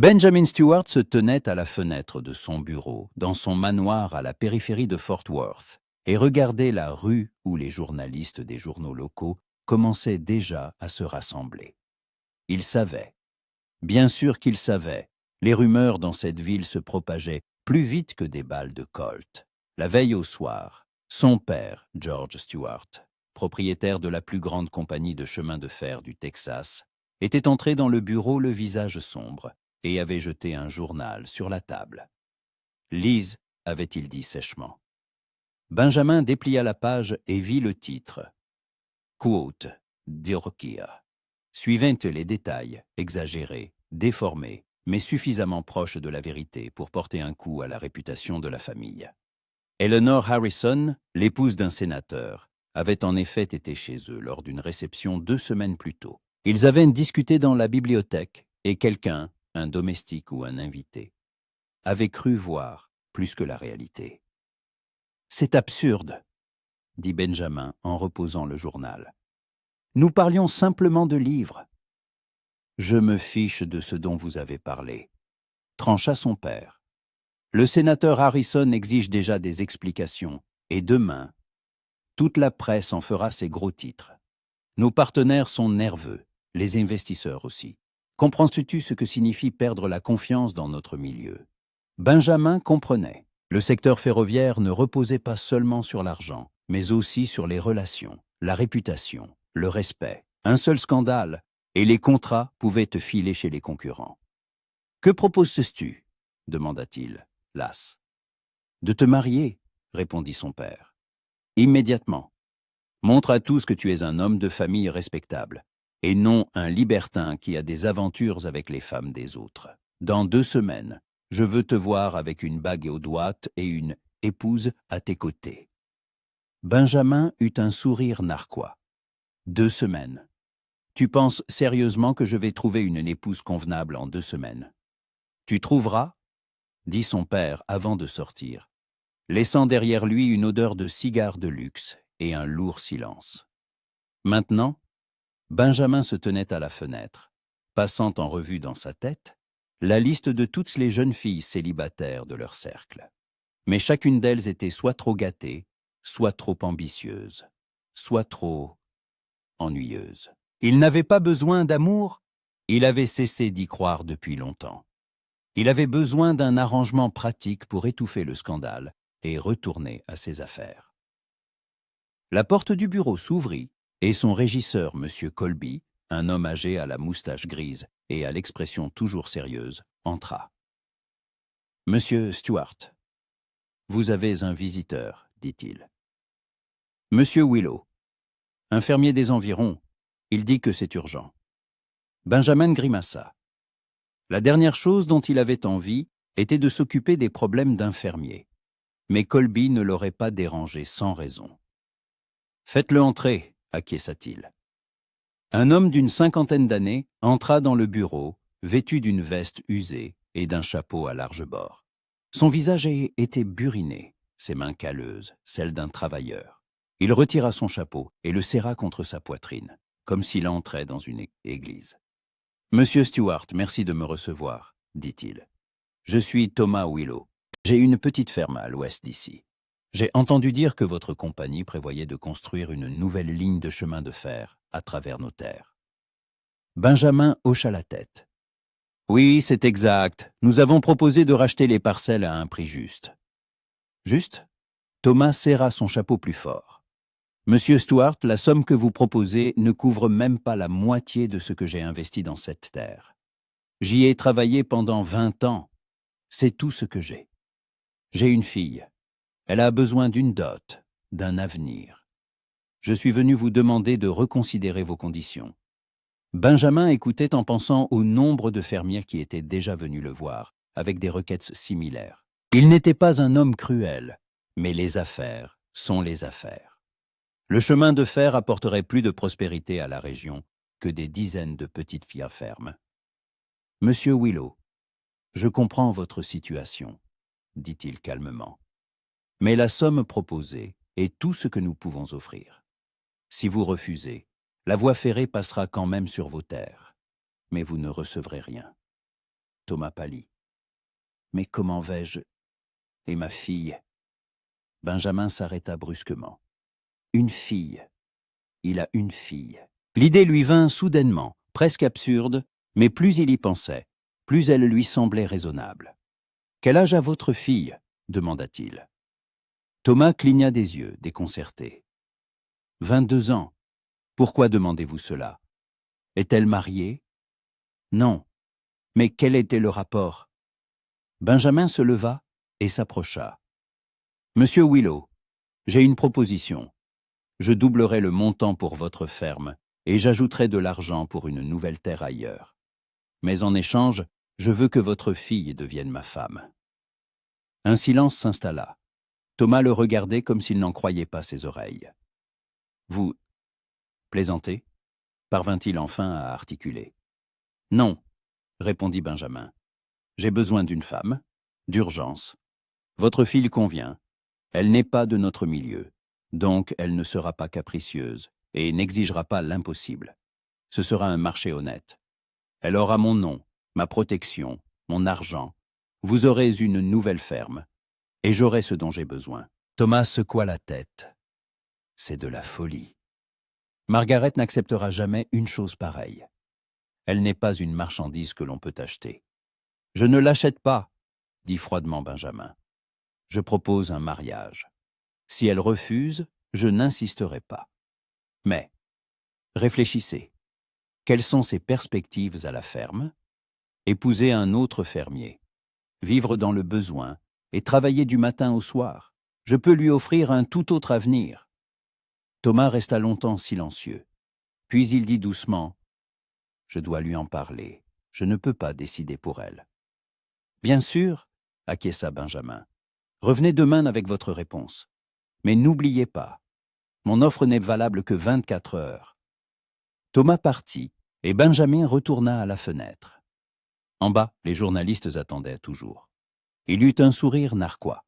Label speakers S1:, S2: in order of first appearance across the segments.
S1: Benjamin Stewart se tenait à la fenêtre de son bureau, dans son manoir à la périphérie de Fort Worth, et regardait la rue où les journalistes des journaux locaux commençaient déjà à se rassembler. Il savait, bien sûr qu'il savait, les rumeurs dans cette ville se propageaient plus vite que des balles de Colt. La veille au soir, son père, George Stewart, propriétaire de la plus grande compagnie de chemin de fer du Texas, était entré dans le bureau le visage sombre et avait jeté un journal sur la table. « Lise », avait-il dit sèchement. Benjamin déplia la page et vit le titre. « Quote, Diorkia ». Suivaient les détails, exagérés, déformés, mais suffisamment proches de la vérité pour porter un coup à la réputation de la famille. Eleanor Harrison, l'épouse d'un sénateur, avait en effet été chez eux lors d'une réception 2 semaines plus tôt. Ils avaient discuté dans la bibliothèque et quelqu'un, un domestique ou un invité, avait cru voir plus que la réalité. « C'est absurde », dit Benjamin en reposant le journal. « Nous parlions simplement de livres. »« Je me fiche de ce dont vous avez parlé, » trancha son père. « Le sénateur Harrison exige déjà des explications, et demain, toute la presse en fera ses gros titres. Nos partenaires sont nerveux, les investisseurs aussi. Comprends-tu ce que signifie perdre la confiance dans notre milieu ?» Benjamin comprenait. Le secteur ferroviaire ne reposait pas seulement sur l'argent, mais aussi sur les relations, la réputation, le respect. Un seul scandale, et les contrats pouvaient te filer chez les concurrents. « Que proposes-tu » demanda-t-il, las. « De te marier » répondit son père. « Immédiatement. Montre à tous que tu es un homme de famille respectable, et non un libertin qui a des aventures avec les femmes des autres. Dans 2 semaines, je veux te voir avec une bague au doigt et une épouse à tes côtés. » Benjamin eut un sourire narquois. « 2 semaines. Tu penses sérieusement que je vais trouver une épouse convenable en 2 semaines? Tu trouveras, » dit son père avant de sortir, laissant derrière lui une odeur de cigare de luxe et un lourd silence. Maintenant, Benjamin se tenait à la fenêtre, passant en revue dans sa tête la liste de toutes les jeunes filles célibataires de leur cercle. Mais chacune d'elles était soit trop gâtée, soit trop ambitieuse, soit trop ennuyeuse. Il n'avait pas besoin d'amour, il avait cessé d'y croire depuis longtemps. Il avait besoin d'un arrangement pratique pour étouffer le scandale et retourner à ses affaires. La porte du bureau s'ouvrit et son régisseur, M. Colby, un homme âgé à la moustache grise et à l'expression toujours sérieuse, entra. « Monsieur Stewart, vous avez un visiteur, dit-il. »« Monsieur Willow, un fermier des environs, il dit que c'est urgent. » Benjamin grimaça. La dernière chose dont il avait envie était de s'occuper des problèmes d'un fermier. Mais Colby ne l'aurait pas dérangé sans raison. « Faites-le entrer, » acquiesça-t-il. Un homme d'une 50aine d'années entra dans le bureau, vêtu d'une veste usée et d'un chapeau à large bord. Son visage était buriné, ses mains calleuses, celles d'un travailleur. Il retira son chapeau et le serra contre sa poitrine, comme s'il entrait dans une église. « Monsieur Stewart, merci de me recevoir, » dit-il. « Je suis Thomas Willow. J'ai une petite ferme à l'ouest d'ici. J'ai entendu dire que votre compagnie prévoyait de construire une nouvelle ligne de chemin de fer à travers nos terres. » Benjamin hocha la tête. « Oui, c'est exact. Nous avons proposé de racheter les parcelles à un prix juste. »« Juste ?» Thomas serra son chapeau plus fort. « Monsieur Stewart, la somme que vous proposez ne couvre même pas la moitié de ce que j'ai investi dans cette terre. J'y ai travaillé pendant 20 ans. C'est tout ce que j'ai. J'ai une fille. Elle a besoin d'une dot, d'un avenir. Je suis venu vous demander de reconsidérer vos conditions. » Benjamin écoutait en pensant au nombre de fermiers qui étaient déjà venus le voir, avec des requêtes similaires. Il n'était pas un homme cruel, mais les affaires sont les affaires. Le chemin de fer apporterait plus de prospérité à la région que des dizaines de petites fermes. « Monsieur Willow, je comprends votre situation, » dit-il calmement. « Mais la somme proposée est tout ce que nous pouvons offrir. Si vous refusez, la voie ferrée passera quand même sur vos terres, mais vous ne recevrez rien. » Thomas pâlit. Mais comment vais-je? Et ma fille? Benjamin s'arrêta brusquement. Une fille. Il a une fille. L'idée lui vint soudainement, presque absurde, mais plus il y pensait, plus elle lui semblait raisonnable. « Quel âge a votre fille » demanda-t-il. Thomas cligna des yeux, déconcerté. « 22 ans. Pourquoi demandez-vous cela? Est-elle mariée? » Non. Mais quel était le rapport? Benjamin se leva et s'approcha. « Monsieur Willow, j'ai une proposition. Je doublerai le montant pour votre ferme et j'ajouterai de l'argent pour une nouvelle terre ailleurs. Mais en échange, je veux que votre fille devienne ma femme. » Un silence s'installa. Thomas le regardait comme s'il n'en croyait pas ses oreilles. « Vous plaisantez » parvint-il enfin à articuler. « Non, » répondit Benjamin. « J'ai besoin d'une femme, d'urgence. Votre fille convient. Elle n'est pas de notre milieu, donc elle ne sera pas capricieuse et n'exigera pas l'impossible. Ce sera un marché honnête. Elle aura mon nom, ma protection, mon argent. Vous aurez une nouvelle ferme, et j'aurai ce dont j'ai besoin. » Thomas secoua la tête. « C'est de la folie. Margaret n'acceptera jamais une chose pareille. Elle n'est pas une marchandise que l'on peut acheter. »« Je ne l'achète pas, » dit froidement Benjamin. « Je propose un mariage. Si elle refuse, je n'insisterai pas. Mais, réfléchissez. Quelles sont ses perspectives à la ferme? Épouser un autre fermier, vivre dans le besoin et travailler du matin au soir. Je peux lui offrir un tout autre avenir. » Thomas resta longtemps silencieux. Puis il dit doucement, « Je dois lui en parler. Je ne peux pas décider pour elle. »« Bien sûr, » acquiesça Benjamin. « Revenez demain avec votre réponse. Mais n'oubliez pas, mon offre n'est valable que 24 heures. » Thomas partit et Benjamin retourna à la fenêtre. En bas, les journalistes attendaient toujours. Il eut un sourire narquois.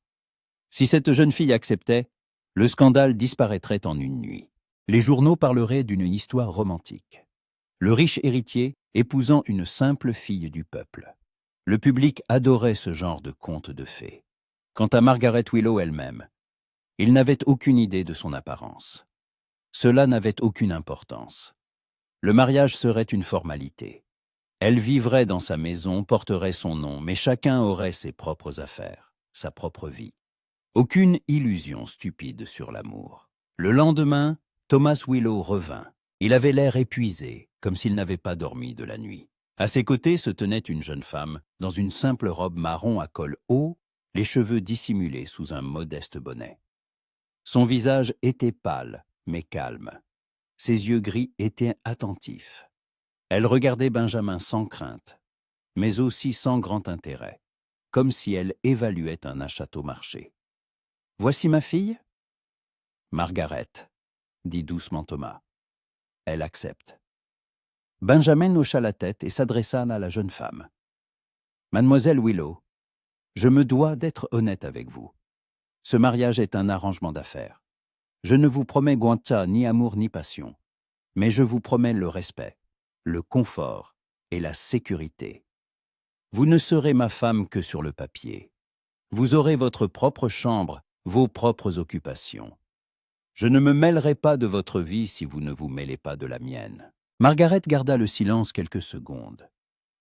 S1: Si cette jeune fille acceptait, le scandale disparaîtrait en une nuit. Les journaux parleraient d'une histoire romantique. Le riche héritier épousant une simple fille du peuple. Le public adorait ce genre de conte de fées. Quant à Margaret Willow elle-même, il n'avait aucune idée de son apparence. Cela n'avait aucune importance. Le mariage serait une formalité. Elle vivrait dans sa maison, porterait son nom, mais chacun aurait ses propres affaires, sa propre vie. Aucune illusion stupide sur l'amour. Le lendemain, Thomas Willow revint. Il avait l'air épuisé, comme s'il n'avait pas dormi de la nuit. À ses côtés se tenait une jeune femme, dans une simple robe marron à col haut, les cheveux dissimulés sous un modeste bonnet. Son visage était pâle, mais calme. Ses yeux gris étaient attentifs. Elle regardait Benjamin sans crainte, mais aussi sans grand intérêt, comme si elle évaluait un achat au marché. « Voici ma fille ?»« Margaret, » dit doucement Thomas. « Elle accepte. » Benjamin hocha la tête et s'adressa à la jeune femme. « Mademoiselle Willow, je me dois d'être honnête avec vous. Ce mariage est un arrangement d'affaires. Je ne vous promets Guanta ni amour ni passion, mais je vous promets le respect, le confort et la sécurité. Vous ne serez ma femme que sur le papier. Vous aurez votre propre chambre, vos propres occupations. Je ne me mêlerai pas de votre vie si vous ne vous mêlez pas de la mienne. » Margaret garda le silence quelques secondes,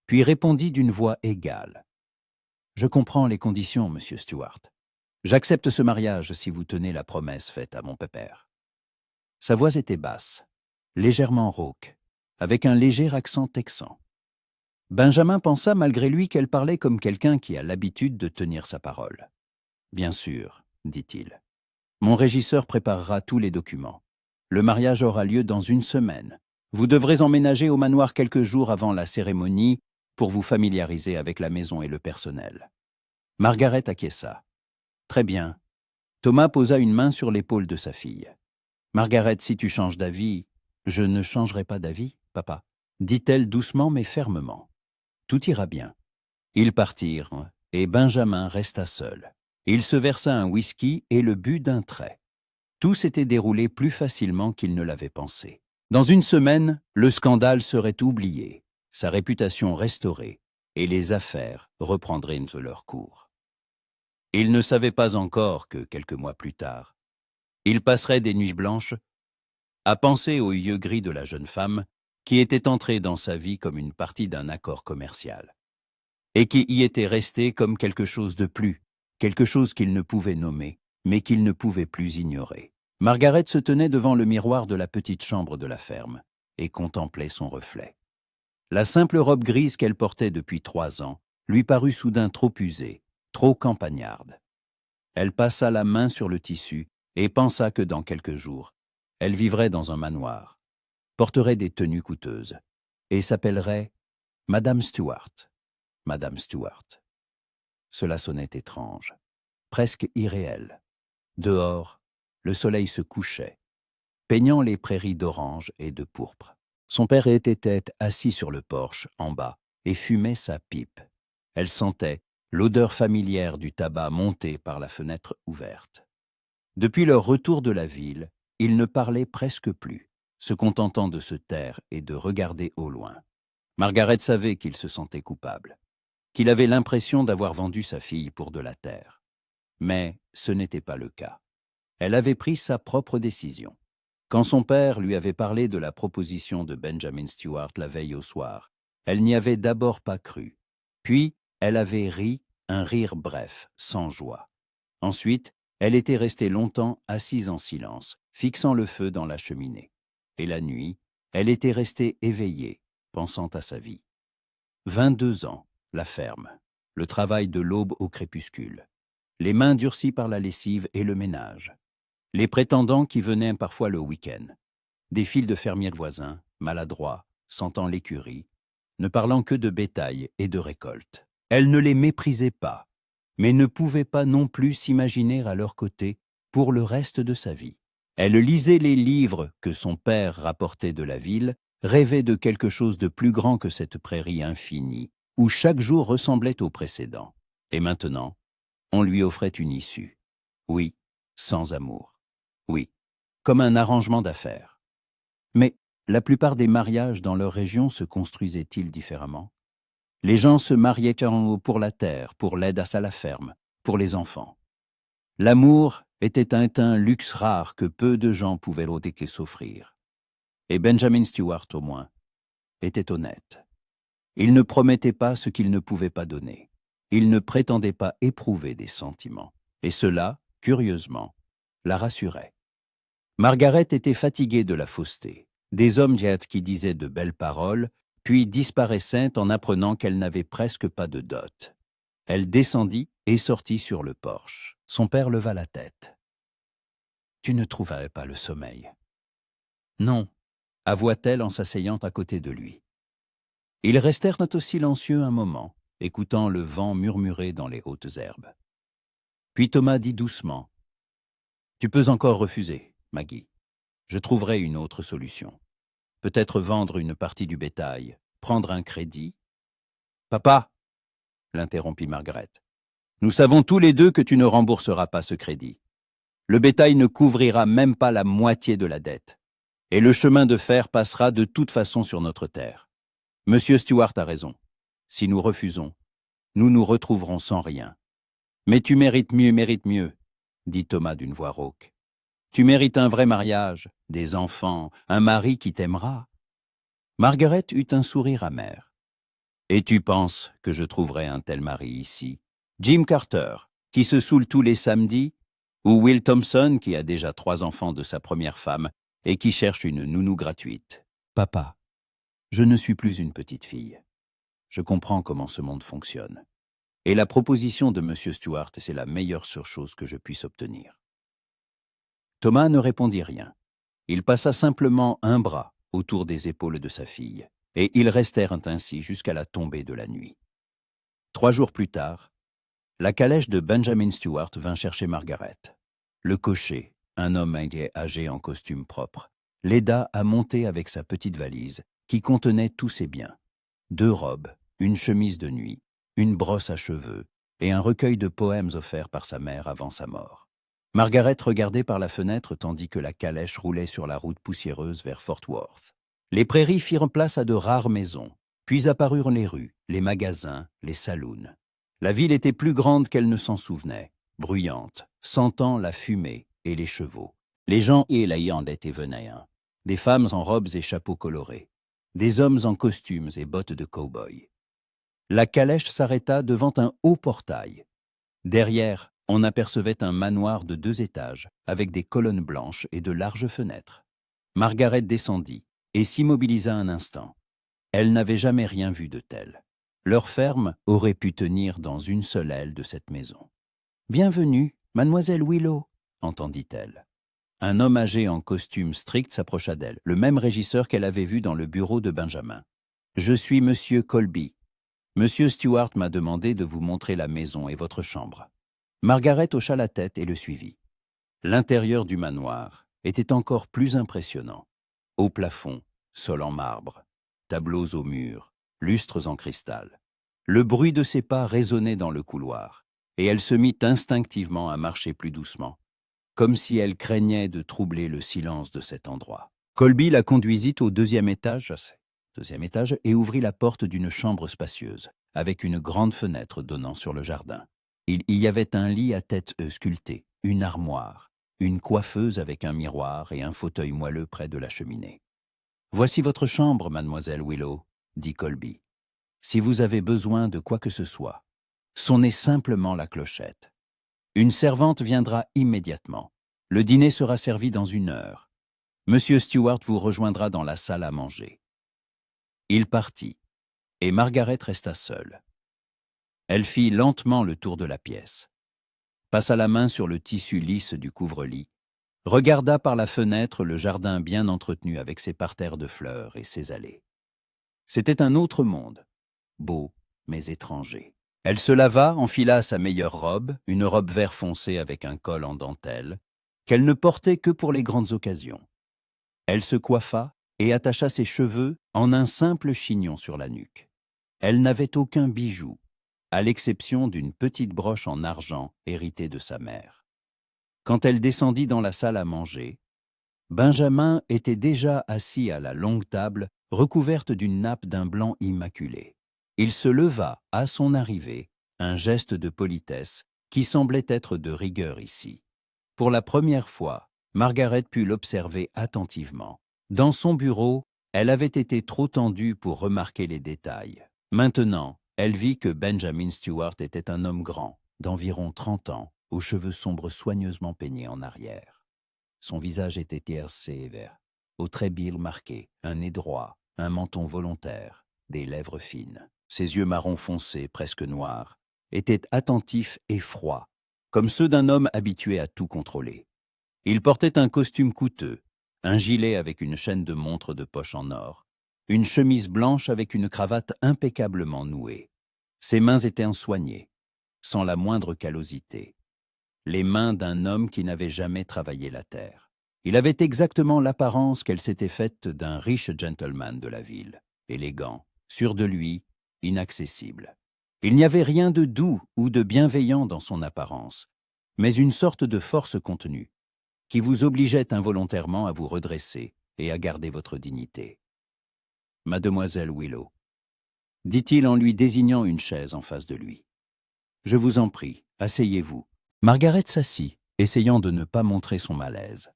S1: puis répondit d'une voix égale. « Je comprends les conditions, monsieur Stewart. J'accepte ce mariage si vous tenez la promesse faite à mon pépère. » Sa voix était basse, légèrement rauque, avec un léger accent texan. Benjamin pensa malgré lui qu'elle parlait comme quelqu'un qui a l'habitude de tenir sa parole. « Bien sûr, » dit-il. « Mon régisseur préparera tous les documents. Le mariage aura lieu dans 1 semaine. Vous devrez emménager au manoir quelques jours avant la cérémonie pour vous familiariser avec la maison et le personnel. » Margaret acquiesça. « Très bien. » Thomas posa une main sur l'épaule de sa fille. « Margaret, si tu changes d'avis, je ne changerai pas d'avis, papa, » dit-elle doucement mais fermement. « Tout ira bien. » Ils partirent et Benjamin resta seul. Il se versa un whisky et le but d'un trait. Tout s'était déroulé plus facilement qu'il ne l'avait pensé. Dans 1 semaine, le scandale serait oublié, sa réputation restaurée, et les affaires reprendraient leur cours. Il ne savait pas encore que, quelques mois plus tard, il passerait des nuits blanches à penser aux yeux gris de la jeune femme qui était entrée dans sa vie comme une partie d'un accord commercial, et qui y était restée comme quelque chose de plus, quelque chose qu'il ne pouvait nommer, mais qu'il ne pouvait plus ignorer. Margaret se tenait devant le miroir de la petite chambre de la ferme et contemplait son reflet. La simple robe grise qu'elle portait depuis 3 ans lui parut soudain trop usée, trop campagnarde. Elle passa la main sur le tissu et pensa que dans quelques jours, elle vivrait dans un manoir, porterait des tenues coûteuses et s'appellerait Madame Stuart. Madame Stuart. Cela sonnait étrange, presque irréel. Dehors, le soleil se couchait, peignant les prairies d'orange et de pourpre. Son père était assis sur le porche, en bas, et fumait sa pipe. Elle sentait l'odeur familière du tabac monter par la fenêtre ouverte. Depuis leur retour de la ville, ils ne parlaient presque plus, se contentant de se taire et de regarder au loin. Margaret savait qu'il se sentait coupable, qu'il avait l'impression d'avoir vendu sa fille pour de la terre. Mais ce n'était pas le cas. Elle avait pris sa propre décision. Quand son père lui avait parlé de la proposition de Benjamin Stuart la veille au soir, elle n'y avait d'abord pas cru. Puis, elle avait ri, un rire bref, sans joie. Ensuite, elle était restée longtemps assise en silence, fixant le feu dans la cheminée. Et la nuit, elle était restée éveillée, pensant à sa vie. 22 ans, la ferme, le travail de l'aube au crépuscule, les mains durcies par la lessive et le ménage, les prétendants qui venaient parfois le week-end, des files de fermiers voisins, maladroits, sentant l'écurie, ne parlant que de bétail et de récolte. Elle ne les méprisait pas, mais ne pouvait pas non plus s'imaginer à leur côté pour le reste de sa vie. Elle lisait les livres que son père rapportait de la ville, rêvait de quelque chose de plus grand que cette prairie infinie, où chaque jour ressemblait au précédent. Et maintenant, on lui offrait une issue. Oui, sans amour. Oui, comme un arrangement d'affaires. Mais la plupart des mariages dans leur région se construisaient-ils différemment? Les gens se mariaient pour la terre, pour l'aide à la ferme, pour les enfants. L'amour était un luxe rare que peu de gens pouvaient s'offrir. Et Benjamin Stuart, au moins, était honnête. Il ne promettait pas ce qu'il ne pouvait pas donner. Il ne prétendait pas éprouver des sentiments. Et cela, curieusement, la rassurait. Margaret était fatiguée de la fausseté, des hommes qui disaient de belles paroles, puis disparaissaient en apprenant qu'elle n'avait presque pas de dot. Elle descendit et sortit sur le porche. Son père leva la tête. « Tu ne trouverais pas le sommeil ?»« Non », avoua-t-elle en s'asseyant à côté de lui. Ils restèrent silencieux un moment, écoutant le vent murmurer dans les hautes herbes. Puis Thomas dit doucement, « Tu peux encore refuser, Maggie. Je trouverai une autre solution. Peut-être vendre une partie du bétail, prendre un crédit. »« Papa !» l'interrompit Margaret. « Nous savons tous les deux que tu ne rembourseras pas ce crédit. Le bétail ne couvrira même pas la moitié de la dette. Et le chemin de fer passera de toute façon sur notre terre. Monsieur Stuart a raison. Si nous refusons, nous nous retrouverons sans rien. Mais tu mérites mieux, dit Thomas d'une voix rauque. Tu mérites un vrai mariage, des enfants, un mari qui t'aimera. Margaret eut un sourire amer. Et tu penses que je trouverai un tel mari ici? Jim Carter, qui se saoule tous les samedis, ou Will Thompson, qui a déjà 3 enfants de sa première femme et qui cherche une nounou gratuite. Papa, je ne suis plus une petite fille. Je comprends comment ce monde fonctionne. Et la proposition de M. Stuart, c'est la meilleure surchose que je puisse obtenir. Thomas ne répondit rien. Il passa simplement un bras autour des épaules de sa fille, et ils restèrent ainsi jusqu'à la tombée de la nuit. 3 jours plus tard, la calèche de Benjamin Stuart vint chercher Margaret. Le cocher, un homme âgé en costume propre, l'aida à monter avec sa petite valise qui contenait tous ses biens. 2 robes, une chemise de nuit, une brosse à cheveux et un recueil de poèmes offerts par sa mère avant sa mort. Margaret regardait par la fenêtre tandis que la calèche roulait sur la route poussiéreuse vers Fort Worth. Les prairies firent place à de rares maisons, Puis apparurent les rues, les magasins, les saloons. La ville était plus grande qu'elle ne s'en souvenait, bruyante, sentant la fumée et les chevaux. Les gens et la étaient venaient, des femmes en robes et chapeaux colorés, des hommes en costumes et bottes de cow-boy. La calèche s'arrêta devant un haut portail. Derrière, on apercevait un manoir de 2 étages, avec des colonnes blanches et de larges fenêtres. Margaret descendit et s'immobilisa un instant. Elle n'avait jamais rien vu de tel. Leur ferme aurait pu tenir dans une seule aile de cette maison. « Bienvenue, mademoiselle Willow » entendit-elle. Un homme âgé en costume strict s'approcha d'elle, le même régisseur qu'elle avait vu dans le bureau de Benjamin. « Je suis monsieur Colby. Monsieur Stewart m'a demandé de vous montrer la maison et votre chambre. » Margaret hocha la tête et le suivit. L'intérieur du manoir était encore plus impressionnant. Haut plafond, sol en marbre, tableaux aux murs, lustres en cristal. Le bruit de ses pas résonnait dans le couloir, et elle se mit instinctivement à marcher plus doucement, comme si elle craignait de troubler le silence de cet endroit. Colby la conduisit au deuxième étage et ouvrit la porte d'une chambre spacieuse, avec une grande fenêtre donnant sur le jardin. Il y avait un lit à tête sculptée, une armoire, une coiffeuse avec un miroir et un fauteuil moelleux près de la cheminée. « Voici votre chambre, mademoiselle Willow, » dit Colby. « Si vous avez besoin de quoi que ce soit, sonnez simplement la clochette. Une servante viendra immédiatement. Le dîner sera servi dans 1 heure. Monsieur Stewart vous rejoindra dans la salle à manger. » Il partit, et Margaret resta seule. Elle fit lentement le tour de la pièce, passa la main sur le tissu lisse du couvre-lit, regarda par la fenêtre le jardin bien entretenu avec ses parterres de fleurs et ses allées. C'était un autre monde, beau mais étranger. Elle se lava, enfila sa meilleure robe, une robe vert foncé avec un col en dentelle, qu'elle ne portait que pour les grandes occasions. Elle se coiffa et attacha ses cheveux en un simple chignon sur la nuque. Elle n'avait aucun bijou, à l'exception d'une petite broche en argent héritée de sa mère. Quand elle descendit dans la salle à manger, Benjamin était déjà assis à la longue table recouverte d'une nappe d'un blanc immaculé. Il se leva à son arrivée, un geste de politesse qui semblait être de rigueur ici. Pour la première fois, Margaret put l'observer attentivement. Dans son bureau, elle avait été trop tendue pour remarquer les détails. Maintenant, elle vit que Benjamin Stewart était un homme grand, d'environ 30 ans, aux cheveux sombres soigneusement peignés en arrière. Son visage était tiercé et vert, aux traits birres marqués, un nez droit, un menton volontaire, des lèvres fines. Ses yeux marron foncé, presque noirs, étaient attentifs et froids, comme ceux d'un homme habitué à tout contrôler. Il portait un costume coûteux, un gilet avec une chaîne de montre de poche en or, une chemise blanche avec une cravate impeccablement nouée. Ses mains étaient ensoignées, sans la moindre callosité. Les mains d'un homme qui n'avait jamais travaillé la terre. Il avait exactement l'apparence qu'elle s'était faite d'un riche gentleman de la ville, élégant, sûr de lui, inaccessible. Il n'y avait rien de doux ou de bienveillant dans son apparence, mais une sorte de force contenue, qui vous obligeait involontairement à vous redresser et à garder votre dignité. « Mademoiselle Willow », dit-il en lui désignant une chaise en face de lui. « Je vous en prie, asseyez-vous. » Margaret s'assit, essayant de ne pas montrer son malaise.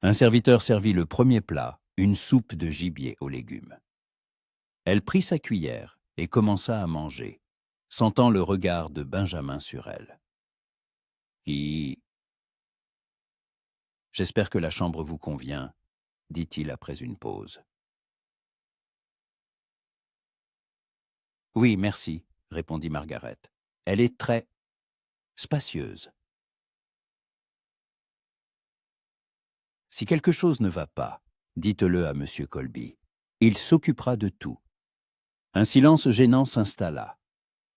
S1: Un serviteur servit le premier plat, une soupe de gibier aux légumes. Elle prit sa cuillère et commença à manger, sentant le regard de Benjamin sur elle. « J'espère que la chambre vous convient, » dit-il après une pause. « Oui, merci, » répondit Margaret. « Elle est très spacieuse. » Si quelque chose ne va pas, dites-le à M. Colby. Il s'occupera de tout. Un silence gênant s'installa.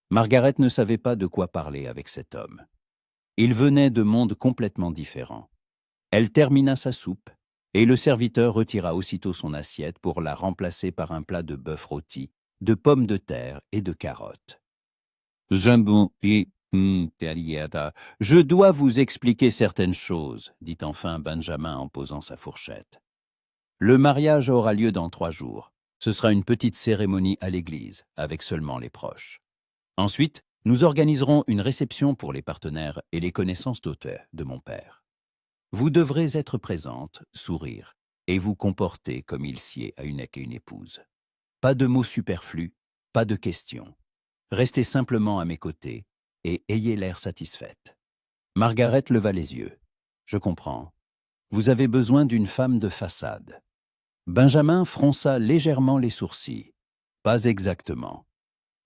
S1: Margaret ne savait pas de quoi parler avec cet homme. Il venait de mondes complètement différents. Elle termina sa soupe, et le serviteur retira aussitôt son assiette pour la remplacer par un plat de bœuf rôti, de pommes de terre et de carottes. « Je dois vous expliquer certaines choses, » dit enfin Benjamin en posant sa fourchette. « Le mariage aura lieu dans 3 jours. Ce sera une petite cérémonie à l'église, avec seulement les proches. Ensuite, nous organiserons une réception pour les partenaires et les connaissances d'auteur de mon père. Vous devrez être présente, sourire, et vous comporter comme il sied à une épouse. Pas de mots superflus, pas de questions. Restez simplement à mes côtés et ayez l'air satisfaite. Margaret leva les yeux. Je comprends. Vous avez besoin d'une femme de façade. Benjamin fronça légèrement les sourcils. Pas exactement.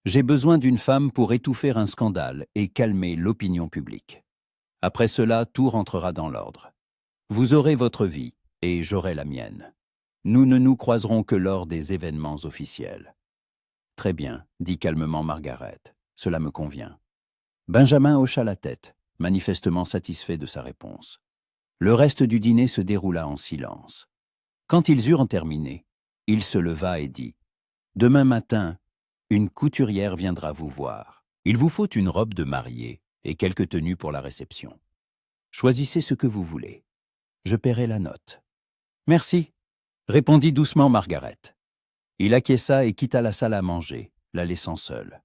S1: J'ai besoin d'une femme pour étouffer un scandale et calmer l'opinion publique. Après cela, tout rentrera dans l'ordre. Vous aurez votre vie et j'aurai la mienne. Nous ne nous croiserons que lors des événements officiels. Très bien, dit calmement Margaret. Cela me convient. Benjamin hocha la tête, manifestement satisfait de sa réponse. Le reste du dîner se déroula en silence. Quand ils eurent terminé, il se leva et dit « Demain matin, une couturière viendra vous voir. Il vous faut une robe de mariée et quelques tenues pour la réception. Choisissez ce que vous voulez. Je paierai la note. » « Merci, » répondit doucement Margaret. Il acquiesça et quitta la salle à manger, la laissant seule.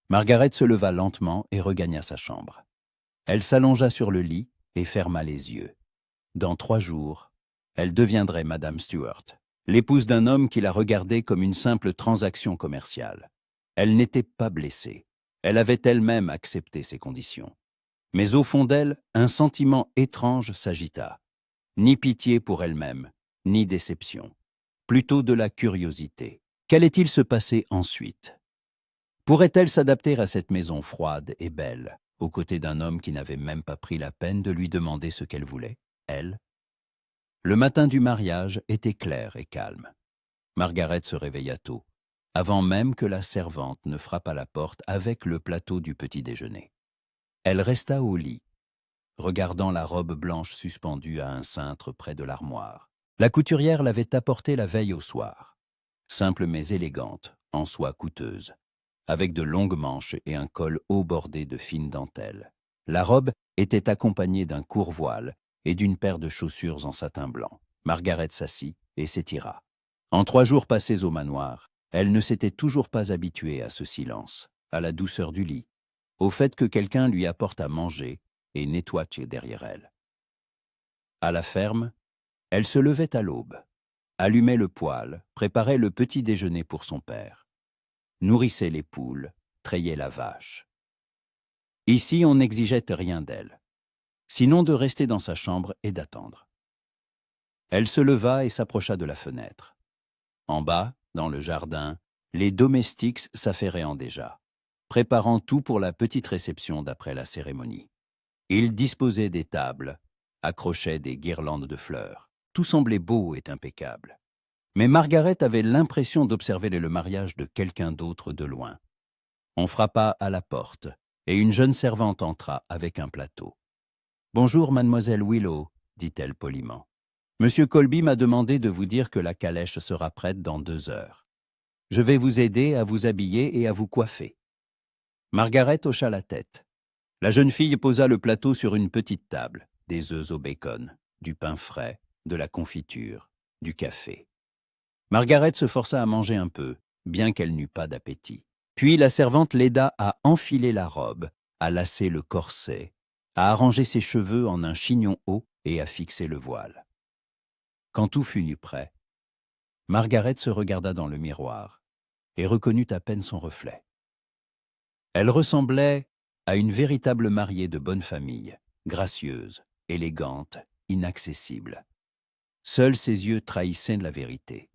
S1: Margaret se leva lentement et regagna sa chambre. Elle s'allongea sur le lit et ferma les yeux. Dans 3 jours, elle deviendrait Madame Stuart, l'épouse d'un homme qui la regardait comme une simple transaction commerciale. Elle n'était pas blessée. Elle avait elle-même accepté ses conditions. Mais au fond d'elle, un sentiment étrange s'agita. Ni pitié pour elle-même, ni déception. Plutôt de la curiosité. Qu'allait-il se passer ensuite? Pourrait-elle s'adapter à cette maison froide et belle, aux côtés d'un homme qui n'avait même pas pris la peine de lui demander ce qu'elle voulait, elle? Le matin du mariage était clair et calme. Margaret se réveilla tôt, avant même que la servante ne frappe à la porte avec le plateau du petit-déjeuner. Elle resta au lit, regardant la robe blanche suspendue à un cintre près de l'armoire. La couturière l'avait apportée la veille au soir. Simple mais élégante, en soie coûteuse, avec de longues manches et un col haut bordé de fines dentelles. La robe était accompagnée d'un court voile et d'une paire de chaussures en satin blanc. Margaret s'assit et s'étira. En 3 jours passés au manoir, elle ne s'était toujours pas habituée à ce silence, à la douceur du lit, au fait que quelqu'un lui apporte à manger et nettoie derrière elle. À la ferme, elle se levait à l'aube, allumait le poêle, préparait le petit déjeuner pour son père, nourrissait les poules, trayait la vache. Ici, on n'exigeait rien d'elle, sinon de rester dans sa chambre et d'attendre. Elle se leva et s'approcha de la fenêtre. En bas, dans le jardin, les domestiques s'affairaient déjà, préparant tout pour la petite réception d'après la cérémonie. Ils disposaient des tables, accrochaient des guirlandes de fleurs. Tout semblait beau et impeccable. Mais Margaret avait l'impression d'observer le mariage de quelqu'un d'autre de loin. On frappa à la porte, et une jeune servante entra avec un plateau. « Bonjour, mademoiselle Willow, » dit-elle poliment. « Monsieur Colby m'a demandé de vous dire que la calèche sera prête dans 2 heures. Je vais vous aider à vous habiller et à vous coiffer. » Margaret hocha la tête. La jeune fille posa le plateau sur une petite table, des œufs au bacon, du pain frais, de la confiture, du café. Margaret se força à manger un peu, bien qu'elle n'eût pas d'appétit. Puis la servante l'aida à enfiler la robe, à lasser le corset, à arranger ses cheveux en un chignon haut et à fixer le voile. Quand tout fut nu prêt, Margaret se regarda dans le miroir et reconnut à peine son reflet. Elle ressemblait à une véritable mariée de bonne famille, gracieuse, élégante, inaccessible. Seuls ses yeux trahissaient la vérité.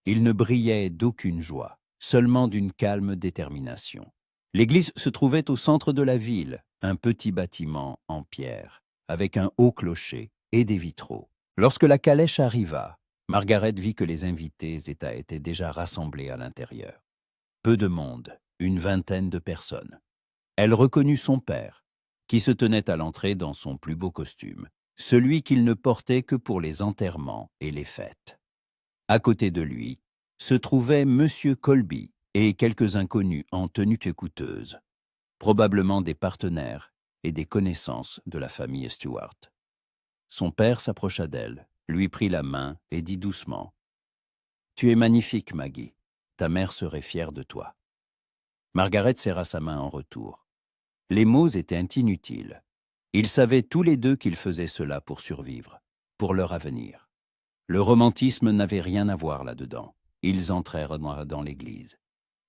S1: Ils ne brillaient d'aucune joie, seulement d'une calme détermination. L'église se trouvait au centre de la ville, un petit bâtiment en pierre, avec un haut clocher et des vitraux. Lorsque la calèche arriva, Margaret vit que les invités étaient déjà rassemblés à l'intérieur. Peu de monde, une vingtaine de personnes. Elle reconnut son père, qui se tenait à l'entrée dans son plus beau costume, celui qu'il ne portait que pour les enterrements et les fêtes. À côté de lui se trouvaient Monsieur Colby et quelques inconnus en tenue coûteuse, probablement des partenaires et des connaissances de la famille Stuart. Son père s'approcha d'elle, lui prit la main et dit doucement Tu es magnifique, Maggie. Ta mère serait fière de toi. Margaret serra sa main en retour. Les mots étaient inutiles. Ils savaient tous les deux qu'ils faisaient cela pour survivre, pour leur avenir. Le romantisme n'avait rien à voir là-dedans. Ils entrèrent dans l'église.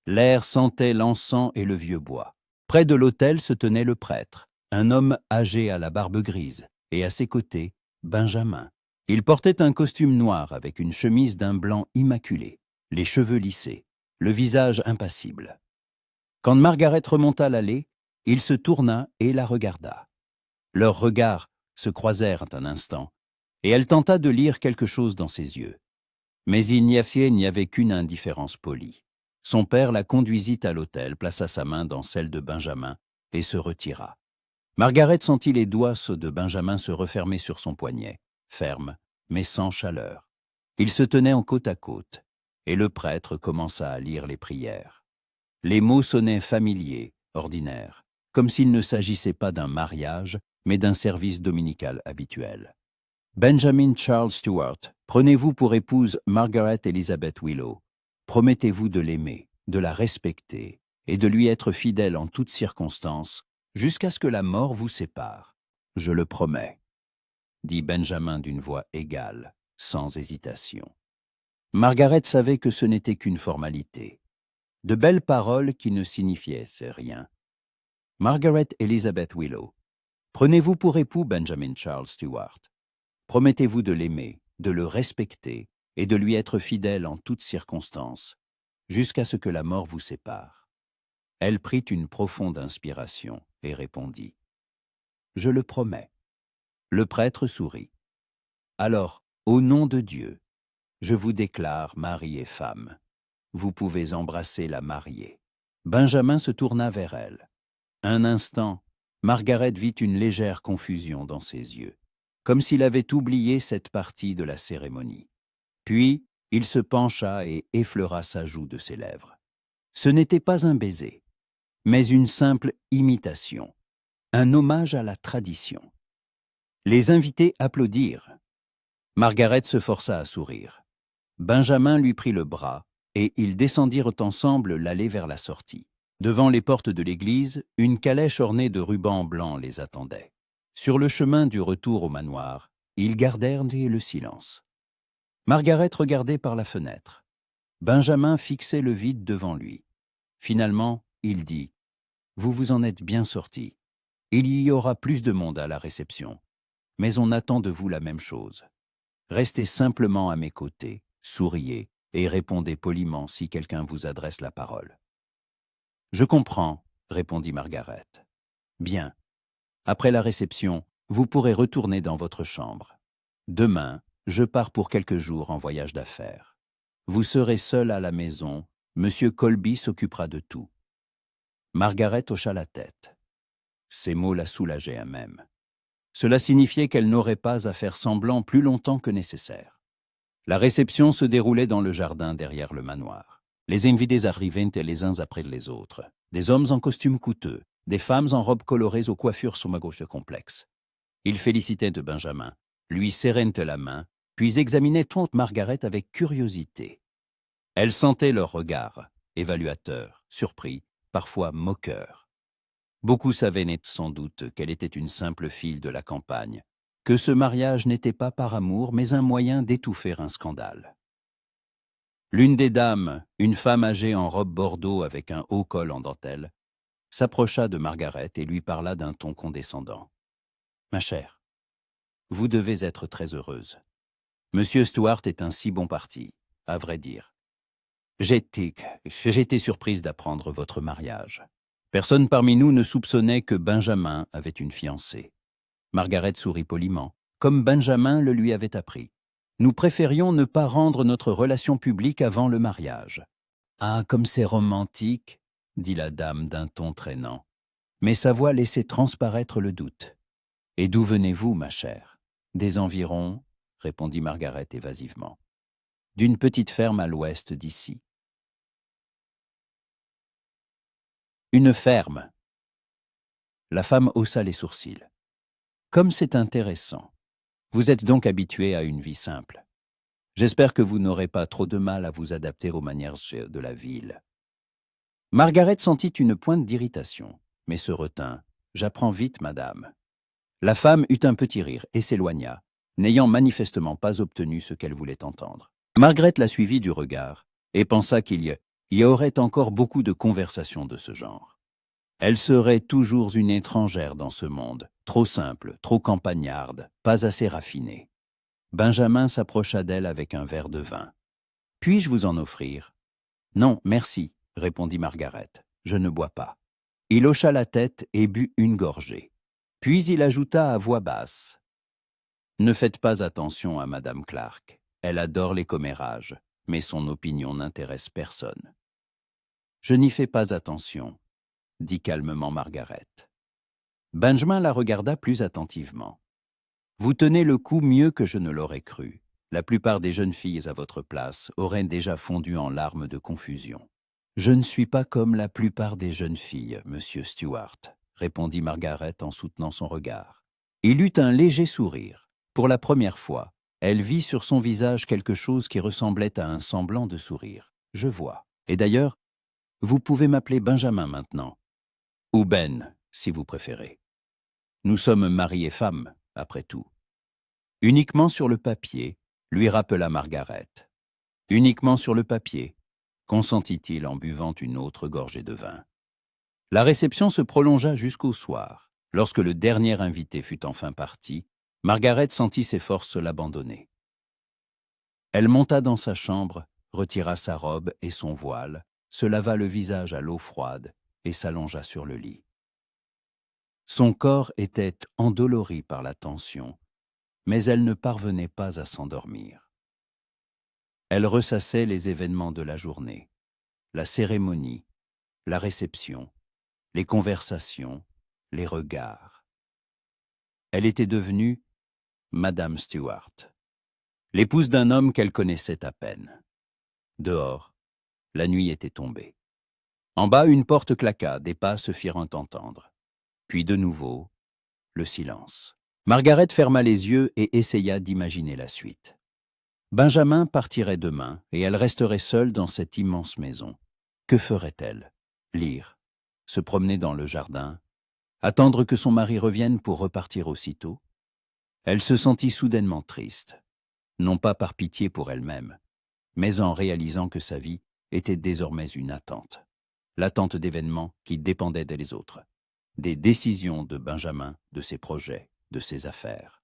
S1: L'air sentait l'encens et le vieux bois. Près de l'autel se tenait le prêtre, un homme âgé à la barbe grise, et à ses côtés, Benjamin. Il portait un costume noir avec une chemise d'un blanc immaculé, les cheveux lissés, le visage impassible. Quand Margaret remonta l'allée, il se tourna et la regarda. Leurs regards se croisèrent un instant, et elle tenta de lire quelque chose dans ses yeux. Mais il n'y avait qu'une indifférence polie. Son père la conduisit à l'autel, plaça sa main dans celle de Benjamin et se retira. Margaret sentit les doigts de Benjamin se refermer sur son poignet, fermes, mais sans chaleur. Ils se tenaient en côte à côte, et le prêtre commença à lire les prières. Les mots sonnaient familiers, ordinaires, comme s'il ne s'agissait pas d'un mariage, mais d'un service dominical habituel. Benjamin Charles Stewart, prenez-vous pour épouse Margaret Elizabeth Willow. Promettez-vous de l'aimer, de la respecter et de lui être fidèle en toutes circonstances, jusqu'à ce que la mort vous sépare. Je le promets, dit Benjamin d'une voix égale, sans hésitation. Margaret savait que ce n'était qu'une formalité. De belles paroles qui ne signifiaient rien. Margaret Elizabeth Willow, prenez-vous pour époux Benjamin Charles Stewart. Promettez-vous de l'aimer, de le respecter et de lui être fidèle en toutes circonstances, jusqu'à ce que la mort vous sépare. Elle prit une profonde inspiration et répondit « Je le promets ». Le prêtre sourit. « Alors, au nom de Dieu, je vous déclare mari et femme. Vous pouvez embrasser la mariée. » Benjamin se tourna vers elle. Un instant, Margaret vit une légère confusion dans ses yeux, comme s'il avait oublié cette partie de la cérémonie. Puis, il se pencha et effleura sa joue de ses lèvres. Ce n'était pas un baiser, mais une simple imitation, un hommage à la tradition. Les invités applaudirent. Margaret se força à sourire. Benjamin lui prit le bras et ils descendirent ensemble l'allée vers la sortie. Devant les portes de l'église, une calèche ornée de rubans blancs les attendait. Sur le chemin du retour au manoir, ils gardèrent le silence. Margaret regardait par la fenêtre. Benjamin fixait le vide devant lui. Finalement, il dit « Vous vous en êtes bien sortis. Il y aura plus de monde à la réception. Mais on attend de vous la même chose. Restez simplement à mes côtés, souriez et répondez poliment si quelqu'un vous adresse la parole. » « Je comprends, » répondit Margaret. « Bien. Après la réception, vous pourrez retourner dans votre chambre. Demain, je pars pour quelques jours en voyage d'affaires. Vous serez seul à la maison, Monsieur Colby s'occupera de tout. » Margaret hocha la tête. Ces mots la soulageaient même. Cela signifiait qu'elle n'aurait pas à faire semblant plus longtemps que nécessaire. La réception se déroulait dans le jardin derrière le manoir. Les invités arrivaient les uns après les autres. Des hommes en costumes coûteux, des femmes en robes colorées aux coiffures somagoches complexes. Ils félicitaient de Benjamin, lui serraient la main, puis examinaient tante Margaret avec curiosité. Elle sentait leurs regards, évaluateurs, surpris, parfois moqueurs. Beaucoup savaient sans doute qu'elle était une simple fille de la campagne, que ce mariage n'était pas par amour, mais un moyen d'étouffer un scandale. L'une des dames, une femme âgée en robe bordeaux avec un haut col en dentelle, s'approcha de Margaret et lui parla d'un ton condescendant. « Ma chère, vous devez être très heureuse. Monsieur Stewart est un si bon parti, à vrai dire. J'ai été surprise d'apprendre votre mariage. Personne parmi nous ne soupçonnait que Benjamin avait une fiancée. » Margaret sourit poliment, comme Benjamin le lui avait appris. « Nous préférions ne pas rendre notre relation publique avant le mariage. »« Ah, comme c'est romantique !» dit la dame d'un ton traînant. Mais sa voix laissait transparaître le doute. « Et d'où venez-vous, ma chère ?»« Des environs, » répondit Margaret évasivement. « D'une petite ferme à l'ouest d'ici. » « Une ferme !» La femme haussa les sourcils. « Comme c'est intéressant. Vous êtes donc habitué à une vie simple. J'espère que vous n'aurez pas trop de mal à vous adapter aux manières de la ville. Margaret sentit une pointe d'irritation, mais se retint. J'apprends vite, madame. La femme eut un petit rire et s'éloigna, n'ayant manifestement pas obtenu ce qu'elle voulait entendre. Margaret la suivit du regard et pensa qu'il y aurait encore beaucoup de conversations de ce genre. Elle serait toujours une étrangère dans ce monde, trop simple, trop campagnarde, pas assez raffinée. Benjamin s'approcha d'elle avec un verre de vin. « Puis-je vous en offrir ?»« Non, merci, » répondit Margaret. « Je ne bois pas. » Il hocha la tête et but une gorgée. Puis il ajouta à voix basse. « Ne faites pas attention à Madame Clark. Elle adore les commérages, mais son opinion n'intéresse personne. »« Je n'y fais pas attention, » dit calmement Margaret. Benjamin la regarda plus attentivement. « Vous tenez le coup mieux que je ne l'aurais cru. La plupart des jeunes filles à votre place auraient déjà fondu en larmes de confusion. »« Je ne suis pas comme la plupart des jeunes filles, Monsieur Stuart, » répondit Margaret en soutenant son regard. Il eut un léger sourire. Pour la première fois, elle vit sur son visage quelque chose qui ressemblait à un semblant de sourire. « Je vois. Et d'ailleurs, vous pouvez m'appeler Benjamin maintenant. Ou Ben, si vous préférez. Nous sommes mari et femme, après tout. » Uniquement sur le papier, lui rappela Margaret. Uniquement sur le papier, consentit-il en buvant une autre gorgée de vin. La réception se prolongea jusqu'au soir. Lorsque le dernier invité fut enfin parti, Margaret sentit ses forces l'abandonner. Elle monta dans sa chambre, retira sa robe et son voile, se lava le visage à l'eau froide et s'allongea sur le lit. Son corps était endolori par la tension, mais elle ne parvenait pas à s'endormir. Elle ressassait les événements de la journée, la cérémonie, la réception, les conversations, les regards. Elle était devenue Madame Stuart, l'épouse d'un homme qu'elle connaissait à peine. Dehors, la nuit était tombée. En bas, une porte claqua, des pas se firent entendre. Puis de nouveau, le silence. Margaret ferma les yeux et essaya d'imaginer la suite. Benjamin partirait demain et elle resterait seule dans cette immense maison. Que ferait-elle? Lire, se promener dans le jardin, attendre que son mari revienne pour repartir aussitôt? Elle se sentit soudainement triste, non pas par pitié pour elle-même, mais en réalisant que sa vie était désormais une attente. L'attente d'événements qui dépendaient des autres, des décisions de Benjamin, de ses projets, de ses affaires.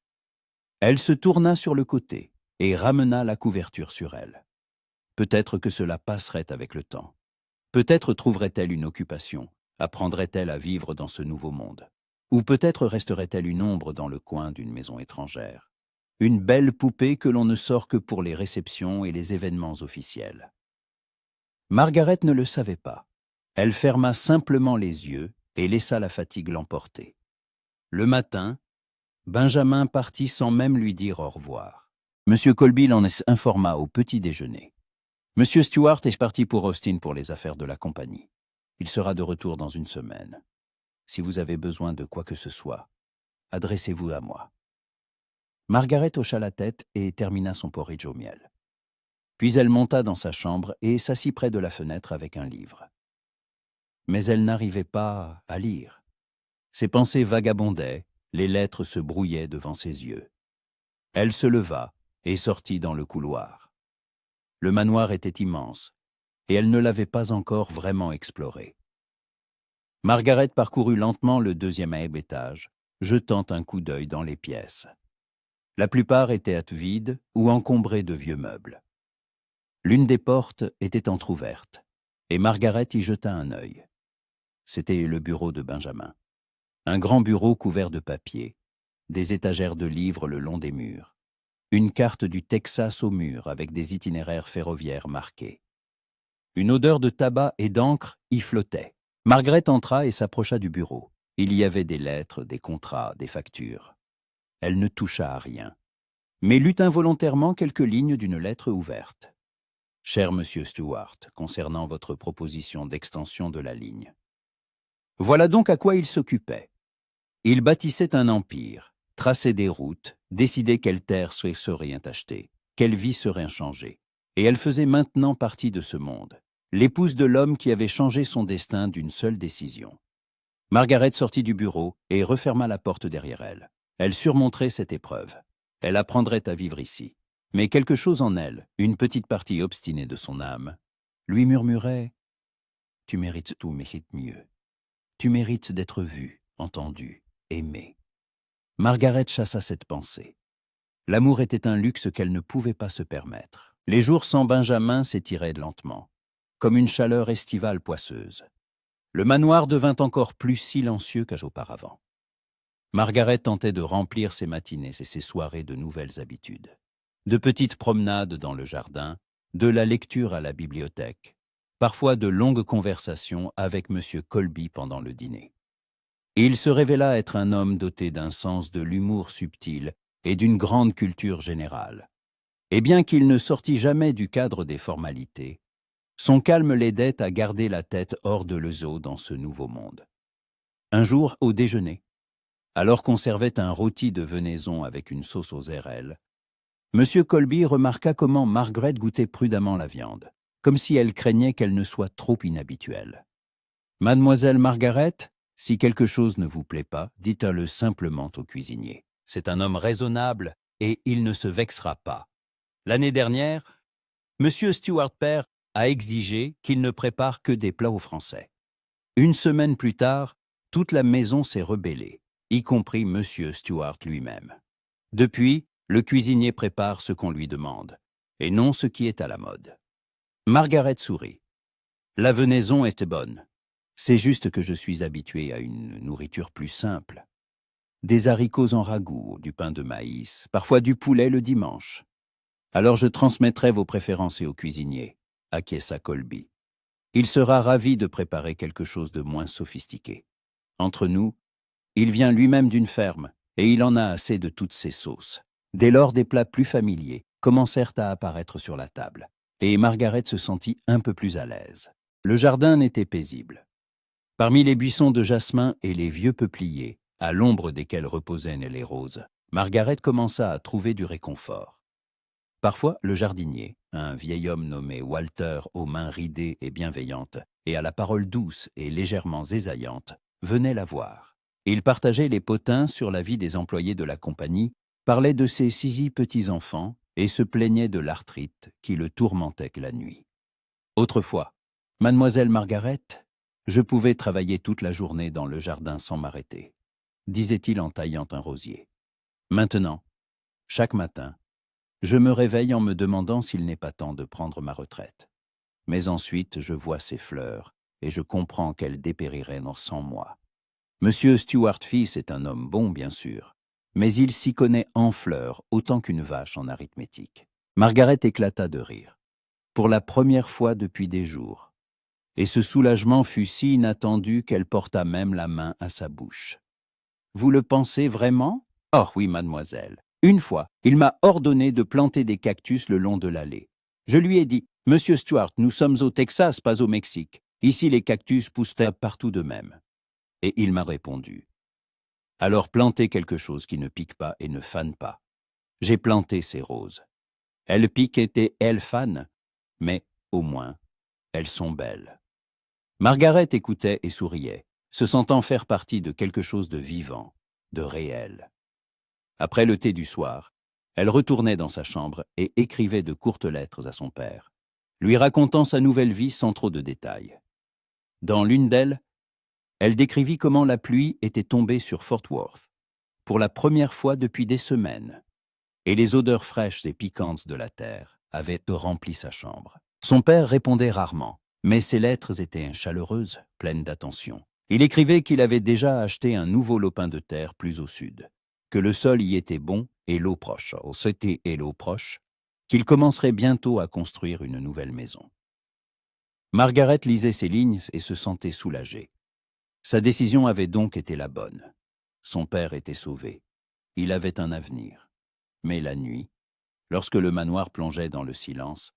S1: Elle se tourna sur le côté et ramena la couverture sur elle. Peut-être que cela passerait avec le temps. Peut-être trouverait-elle une occupation, apprendrait-elle à vivre dans ce nouveau monde. Ou peut-être resterait-elle une ombre dans le coin d'une maison étrangère. Une belle poupée que l'on ne sort que pour les réceptions et les événements officiels. Margaret ne le savait pas. Elle ferma simplement les yeux et laissa la fatigue l'emporter. Le matin, Benjamin partit sans même lui dire au revoir. Monsieur Colby l'en informa au petit déjeuner. Monsieur Stuart est parti pour Austin pour les affaires de la compagnie. Il sera de retour dans une semaine. Si vous avez besoin de quoi que ce soit, adressez-vous à moi. Margaret hocha la tête et termina son porridge au miel. Puis elle monta dans sa chambre et s'assit près de la fenêtre avec un livre. Mais elle n'arrivait pas à lire. Ses pensées vagabondaient, les lettres se brouillaient devant ses yeux. Elle se leva et sortit dans le couloir. Le manoir était immense, et elle ne l'avait pas encore vraiment exploré. Margaret parcourut lentement le deuxième étage, jetant un coup d'œil dans les pièces. La plupart étaient vides ou encombrées de vieux meubles. L'une des portes était entr'ouverte, et Margaret y jeta un œil. C'était le bureau de Benjamin. Un grand bureau couvert de papier, des étagères de livres le long des murs, une carte du Texas au mur avec des itinéraires ferroviaires marqués. Une odeur de tabac et d'encre y flottait. Margaret entra et s'approcha du bureau. Il y avait des lettres, des contrats, des factures. Elle ne toucha à rien, mais lut involontairement quelques lignes d'une lettre ouverte. « Cher Monsieur Stuart, concernant votre proposition d'extension de la ligne. » Voilà donc à quoi il s'occupait. Il bâtissait un empire, traçait des routes, décidait quelles terres seraient achetées, quelle vie serait changée. Et elle faisait maintenant partie de ce monde, l'épouse de l'homme qui avait changé son destin d'une seule décision. Margaret sortit du bureau et referma la porte derrière elle. Elle surmonterait cette épreuve. Elle apprendrait à vivre ici. Mais quelque chose en elle, une petite partie obstinée de son âme, lui murmurait « Tu mérites tout, mérites mieux. Tu mérites d'être vue, entendue, aimée. » Margaret chassa cette pensée. L'amour était un luxe qu'elle ne pouvait pas se permettre. Les jours sans Benjamin s'étiraient lentement, comme une chaleur estivale poisseuse. Le manoir devint encore plus silencieux qu'auparavant. Margaret tentait de remplir ses matinées et ses soirées de nouvelles habitudes. De petites promenades dans le jardin, de la lecture à la bibliothèque, parfois de longues conversations avec M. Colby pendant le dîner. Il se révéla être un homme doté d'un sens de l'humour subtil et d'une grande culture générale. Et bien qu'il ne sortît jamais du cadre des formalités, son calme l'aidait à garder la tête hors de l'eau dans ce nouveau monde. Un jour, au déjeuner, alors qu'on servait un rôti de venaison avec une sauce aux érelles, M. Colby remarqua comment Margaret goûtait prudemment la viande, comme si elle craignait qu'elle ne soit trop inhabituelle. « Mademoiselle Margaret, si quelque chose ne vous plaît pas, dites-le simplement au cuisinier. C'est un homme raisonnable et il ne se vexera pas. L'année dernière, M. Stuart père a exigé qu'il ne prépare que des plats aux Français. Une semaine plus tard, toute la maison s'est rebellée, y compris M. Stuart lui-même. Depuis, le cuisinier prépare ce qu'on lui demande, et non ce qui est à la mode. » Margaret sourit. La venaison était bonne. C'est juste que je suis habitué à une nourriture plus simple. Des haricots en ragoût, du pain de maïs, parfois du poulet le dimanche. Alors je transmettrai vos préférences au cuisinier, acquiesça Colby. Il sera ravi de préparer quelque chose de moins sophistiqué. Entre nous, il vient lui-même d'une ferme, et il en a assez de toutes ces sauces. Dès lors, des plats plus familiers commencèrent à apparaître sur la table, et Margaret se sentit un peu plus à l'aise. Le jardin n'était paisible. Parmi les buissons de jasmin et les vieux peupliers, à l'ombre desquels reposaient les roses, Margaret commença à trouver du réconfort. Parfois, le jardinier, un vieil homme nommé Walter aux mains ridées et bienveillantes, et à la parole douce et légèrement ésaillante, venait la voir. Il partageait les potins sur la vie des employés de la compagnie, parlait de ses 6 petits-enfants et se plaignait de l'arthrite qui le tourmentait la nuit. Autrefois, Mademoiselle Margaret, je pouvais travailler toute la journée dans le jardin sans m'arrêter, disait-il en taillant un rosier. Maintenant, chaque matin, je me réveille en me demandant s'il n'est pas temps de prendre ma retraite. Mais ensuite, je vois ces fleurs et je comprends qu'elles dépériraient sans moi. Monsieur Stuart fils est un homme bon, bien sûr, mais il s'y connaît en fleurs autant qu'une vache en arithmétique. Margaret éclata de rire, pour la première fois depuis des jours, et ce soulagement fut si inattendu qu'elle porta même la main à sa bouche. « Vous le pensez vraiment ? » ?»« Oh oui, mademoiselle. Une fois, il m'a ordonné de planter des cactus le long de l'allée. Je lui ai dit, « Monsieur Stuart, nous sommes au Texas, pas au Mexique. Ici, les cactus poussent partout de même. » Et il m'a répondu, « Alors plantez quelque chose qui ne pique pas et ne fane pas. » J'ai planté ces roses. Elles piquent et elles fanent, mais, au moins, elles sont belles. Margaret écoutait et souriait, se sentant faire partie de quelque chose de vivant, de réel. Après le thé du soir, elle retournait dans sa chambre et écrivait de courtes lettres à son père, lui racontant sa nouvelle vie sans trop de détails. Dans l'une d'elles, elle décrivit comment la pluie était tombée sur Fort Worth, pour la première fois depuis des semaines, et les odeurs fraîches et piquantes de la terre avaient rempli sa chambre. Son père répondait rarement, mais ses lettres étaient chaleureuses, pleines d'attention. Il écrivait qu'il avait déjà acheté un nouveau lopin de terre plus au sud, que le sol y était bon et l'eau proche, qu'il commencerait bientôt à construire une nouvelle maison. Margaret lisait ces lignes et se sentait soulagée. Sa décision avait donc été la bonne. Son père était sauvé. Il avait un avenir. Mais la nuit, lorsque le manoir plongeait dans le silence,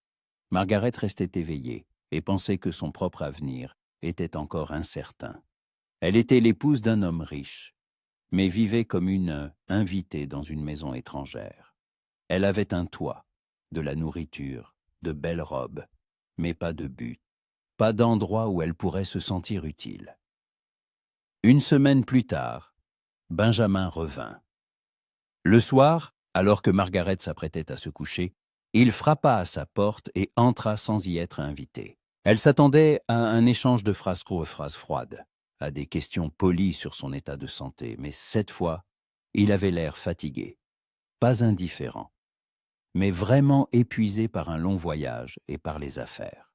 S1: Margaret restait éveillée et pensait que son propre avenir était encore incertain. Elle était l'épouse d'un homme riche, mais vivait comme une invitée dans une maison étrangère. Elle avait un toit, de la nourriture, de belles robes, mais pas de but, pas d'endroit où elle pourrait se sentir utile. Une semaine plus tard, Benjamin revint. Le soir, alors que Margaret s'apprêtait à se coucher, il frappa à sa porte et entra sans y être invité. Elle s'attendait à un échange de phrases courtes et phrases froides, à des questions polies sur son état de santé, mais cette fois, il avait l'air fatigué, pas indifférent, mais vraiment épuisé par un long voyage et par les affaires.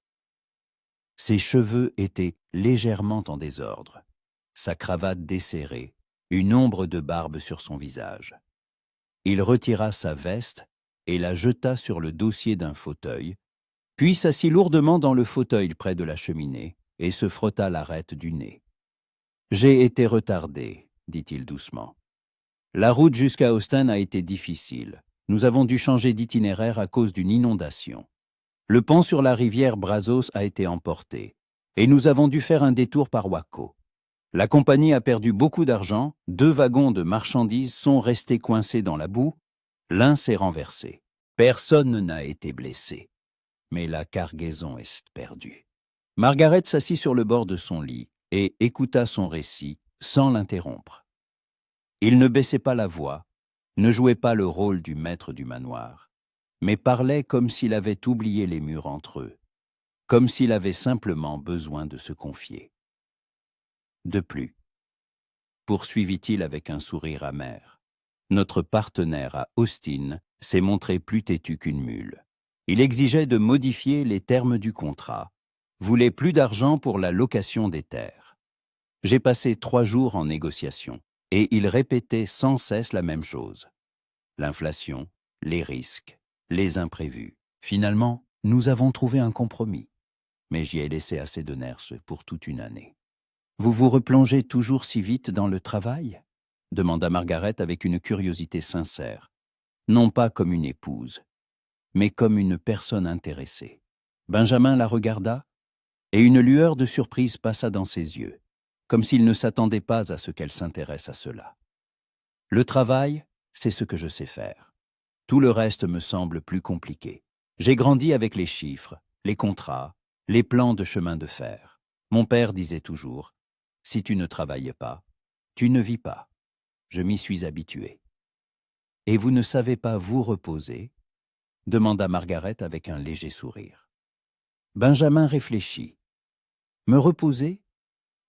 S1: Ses cheveux étaient légèrement en désordre, sa cravate desserrée, une ombre de barbe sur son visage. Il retira sa veste et la jeta sur le dossier d'un fauteuil, puis s'assit lourdement dans le fauteuil près de la cheminée et se frotta l'arête du nez. « J'ai été retardé, dit-il doucement. La route jusqu'à Austin a été difficile. Nous avons dû changer d'itinéraire à cause d'une inondation. Le pont sur la rivière Brazos a été emporté, et nous avons dû faire un détour par Waco. La compagnie a perdu beaucoup d'argent, 2 wagons de marchandises sont restés coincés dans la boue, l'un s'est renversé. Personne n'a été blessé, mais la cargaison est perdue. » Margaret s'assit sur le bord de son lit et écouta son récit sans l'interrompre. Il ne baissait pas la voix, ne jouait pas le rôle du maître du manoir, mais parlait comme s'il avait oublié les murs entre eux, comme s'il avait simplement besoin de se confier. De plus, poursuivit-il avec un sourire amer, notre partenaire à Austin s'est montré plus têtu qu'une mule. Il exigeait de modifier les termes du contrat, voulait plus d'argent pour la location des terres. J'ai passé 3 jours en négociation, et il répétait sans cesse la même chose. L'inflation, les risques, les imprévus. Finalement, nous avons trouvé un compromis, mais j'y ai laissé assez de nerfs pour toute une année. « Vous vous replongez toujours si vite dans le travail ?» demanda Margaret avec une curiosité sincère, non pas comme une épouse, mais comme une personne intéressée. Benjamin la regarda, et une lueur de surprise passa dans ses yeux, comme s'il ne s'attendait pas à ce qu'elle s'intéresse à cela. « Le travail, c'est ce que je sais faire. Tout le reste me semble plus compliqué. J'ai grandi avec les chiffres, les contrats, les plans de chemin de fer. Mon père disait toujours, « Si tu ne travailles pas, tu ne vis pas. » Je m'y suis habitué. « Et vous ne savez pas vous reposer ?» demanda Margaret avec un léger sourire. Benjamin réfléchit. « Me reposer ?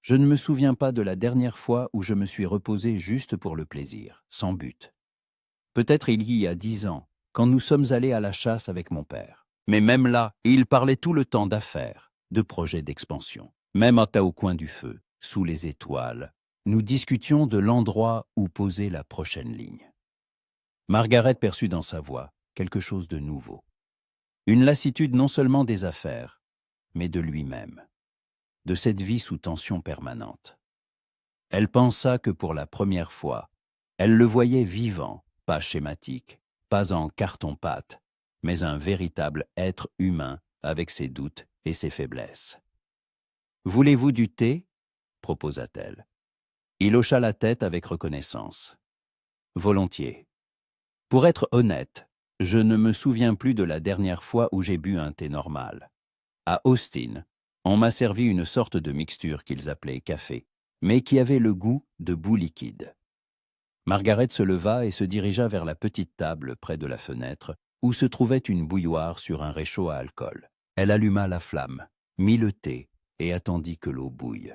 S1: Je ne me souviens pas de la dernière fois où je me suis reposé juste pour le plaisir, sans but. Peut-être il y a 10 ans, quand nous sommes allés à la chasse avec mon père. Mais même là, il parlait tout le temps d'affaires, de projets d'expansion. Même au coin du feu, sous les étoiles, nous discutions de l'endroit où poser la prochaine ligne. » Margaret perçut dans sa voix quelque chose de nouveau. Une lassitude non seulement des affaires, mais de lui-même, de cette vie sous tension permanente. Elle pensa que pour la première fois, elle le voyait vivant, pas schématique, pas en carton-pâte, mais un véritable être humain avec ses doutes et ses faiblesses. « Voulez-vous du thé ?» proposa-t-elle. Il hocha la tête avec reconnaissance. « Volontiers. Pour être honnête, je ne me souviens plus de la dernière fois où j'ai bu un thé normal. À Austin, on m'a servi une sorte de mixture qu'ils appelaient café, mais qui avait le goût de boue liquide. » Margaret se leva et se dirigea vers la petite table près de la fenêtre où se trouvait une bouilloire sur un réchaud à alcool. Elle alluma la flamme, mit le thé et attendit que l'eau bouille.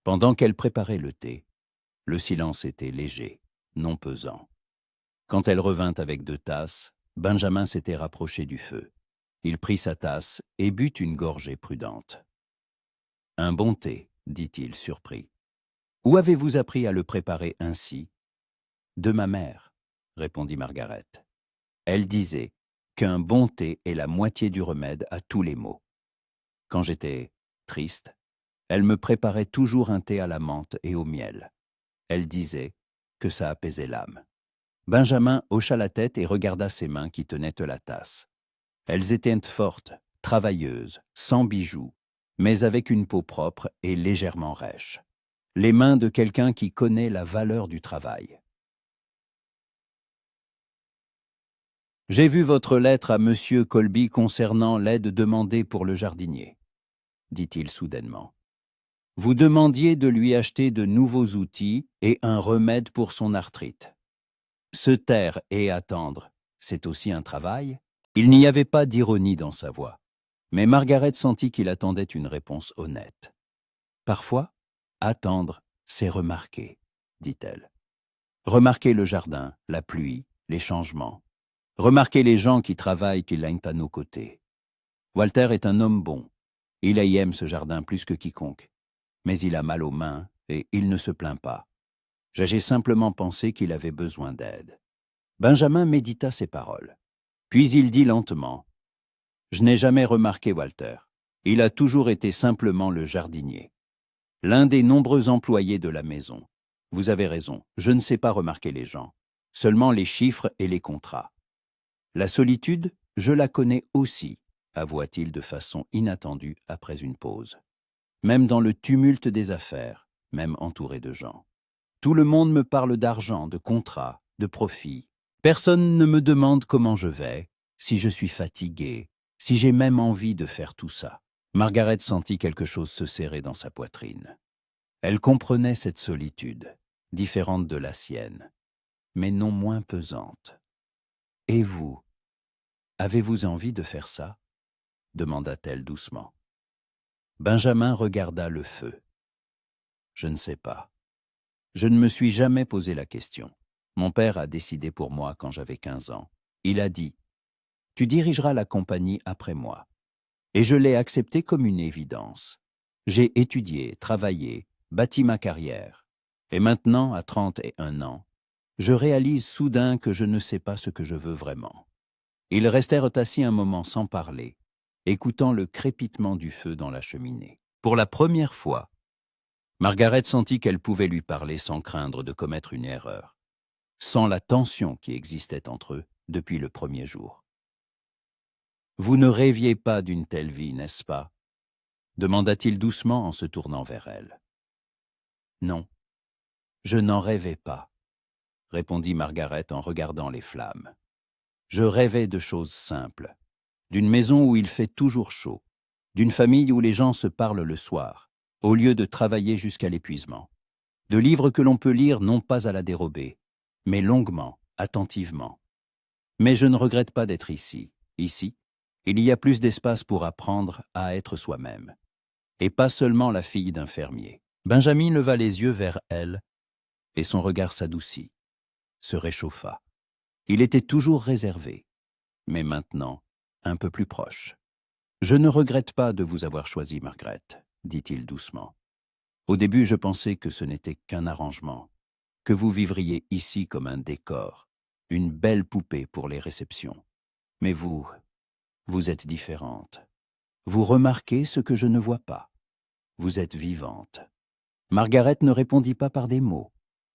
S1: Pendant qu'elle préparait le thé, le silence était léger, non pesant. Quand elle revint avec 2 tasses, Benjamin s'était rapproché du feu. Il prit sa tasse et but une gorgée prudente. « Un bon thé, dit-il, surpris. Où avez-vous appris à le préparer ainsi ? » « De ma mère, » répondit Margaret. Elle disait qu'un bon thé est la moitié du remède à tous les maux. Quand j'étais triste, elle me préparait toujours un thé à la menthe et au miel. Elle disait que ça apaisait l'âme. Benjamin hocha la tête et regarda ses mains qui tenaient la tasse. Elles étaient fortes, travailleuses, sans bijoux, mais avec une peau propre et légèrement rêche. Les mains de quelqu'un qui connaît la valeur du travail. J'ai vu votre lettre à Monsieur Colby concernant l'aide demandée pour le jardinier, dit-il soudainement. Vous demandiez de lui acheter de nouveaux outils et un remède pour son arthrite. Se taire et attendre, c'est aussi un travail? Il n'y avait pas d'ironie dans sa voix, mais Margaret sentit qu'il attendait une réponse honnête. Parfois, attendre, c'est remarquer, dit-elle. Remarquer le jardin, la pluie, les changements. Remarquer les gens qui travaillent, qui laignent à nos côtés. Walter est un homme bon. Il aime ce jardin plus que quiconque. Mais il a mal aux mains et il ne se plaint pas. J'ai simplement pensé qu'il avait besoin d'aide. Benjamin médita ces paroles. Puis il dit lentement, « Je n'ai jamais remarqué Walter. Il a toujours été simplement le jardinier. L'un des nombreux employés de la maison. Vous avez raison, je ne sais pas remarquer les gens. Seulement les chiffres et les contrats. La solitude, je la connais aussi, avoua-t-il de façon inattendue après une pause. Même dans le tumulte des affaires, même entouré de gens. Tout le monde me parle d'argent, de contrats, de profits. Personne ne me demande comment je vais, si je suis fatigué, si j'ai même envie de faire tout ça. Margaret sentit quelque chose se serrer dans sa poitrine. Elle comprenait cette solitude, différente de la sienne, mais non moins pesante. « Et vous, avez-vous envie de faire ça ?» demanda-t-elle doucement. Benjamin regarda le feu. « Je ne sais pas. Je ne me suis jamais posé la question. Mon père a décidé pour moi quand j'avais 15 ans. Il a dit « Tu dirigeras la compagnie après moi. » Et je l'ai accepté comme une évidence. J'ai étudié, travaillé, bâti ma carrière. Et maintenant, à 31 ans, je réalise soudain que je ne sais pas ce que je veux vraiment. Ils restèrent assis un moment sans parler, écoutant le crépitement du feu dans la cheminée. Pour la première fois, Margaret sentit qu'elle pouvait lui parler sans craindre de commettre une erreur, sans la tension qui existait entre eux depuis le premier jour. « Vous ne rêviez pas d'une telle vie, n'est-ce pas ?» demanda-t-il doucement en se tournant vers elle. « Non, je n'en rêvais pas, » répondit Margaret en regardant les flammes. « Je rêvais de choses simples, d'une maison où il fait toujours chaud, d'une famille où les gens se parlent le soir, au lieu de travailler jusqu'à l'épuisement, de livres que l'on peut lire non pas à la dérobée, mais longuement, attentivement. Mais je ne regrette pas d'être ici. Ici, il y a plus d'espace pour apprendre à être soi-même, et pas seulement la fille d'un fermier. » Benjamin leva les yeux vers elle, et son regard s'adoucit, se réchauffa. Il était toujours réservé, mais maintenant, un peu plus proche. « Je ne regrette pas de vous avoir choisi, Margaret, » dit-il doucement. « Au début, je pensais que ce n'était qu'un arrangement, que vous vivriez ici comme un décor, une belle poupée pour les réceptions. Mais vous êtes différente. Vous remarquez ce que je ne vois pas. Vous êtes vivante. » Margaret ne répondit pas par des mots,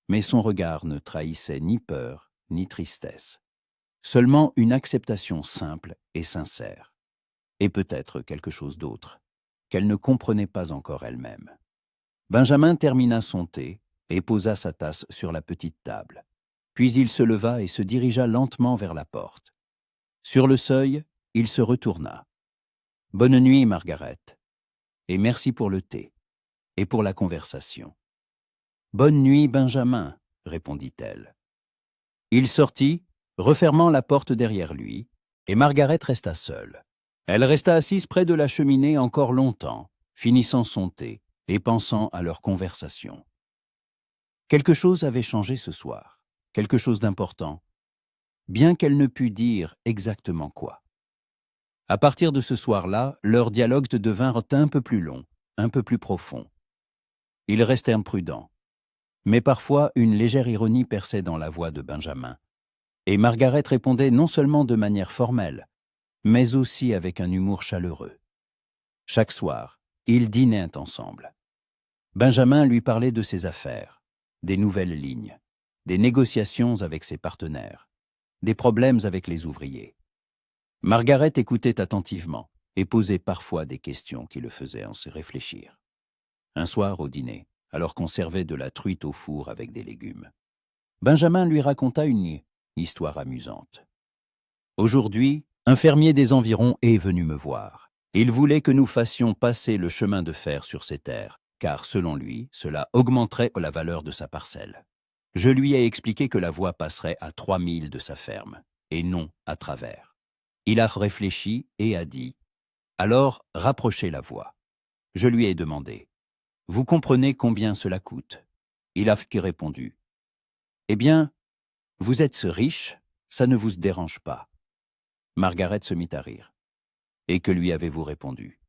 S1: mais son regard ne trahissait ni peur ni tristesse. Seulement une acceptation simple et sincère. Et peut-être quelque chose d'autre, qu'elle ne comprenait pas encore elle-même. Benjamin termina son thé et posa sa tasse sur la petite table. Puis il se leva et se dirigea lentement vers la porte. Sur le seuil, il se retourna. « Bonne nuit, Margaret, et merci pour le thé et pour la conversation. »« Bonne nuit, Benjamin, » répondit-elle. Il sortit, refermant la porte derrière lui, et Margaret resta seule. Elle resta assise près de la cheminée encore longtemps, finissant son thé et pensant à leur conversation. Quelque chose avait changé ce soir, quelque chose d'important, bien qu'elle ne pût dire exactement quoi. À partir de ce soir-là, leurs dialogues devinrent un peu plus longs, un peu plus profonds. Ils restèrent prudents, mais parfois une légère ironie perçait dans la voix de Benjamin, et Margaret répondait non seulement de manière formelle, mais aussi avec un humour chaleureux. Chaque soir, ils dînaient ensemble. Benjamin lui parlait de ses affaires, des nouvelles lignes, des négociations avec ses partenaires, des problèmes avec les ouvriers. Margaret écoutait attentivement et posait parfois des questions qui le faisaient en se réfléchir. Un soir, au dîner, alors qu'on servait de la truite au four avec des légumes, Benjamin lui raconta une histoire amusante. Aujourd'hui, un fermier des environs est venu me voir. Il voulait que nous fassions passer le chemin de fer sur ses terres, car selon lui, cela augmenterait la valeur de sa parcelle. Je lui ai expliqué que la voie passerait à 3 milles de sa ferme, et non à travers. Il a réfléchi et a dit « Alors, rapprochez la voie ». Je lui ai demandé « Vous comprenez combien cela coûte ?» Il a répondu « Eh bien, vous êtes riche, ça ne vous dérange pas. » Margaret se mit à rire. « Et que lui avez-vous répondu ?»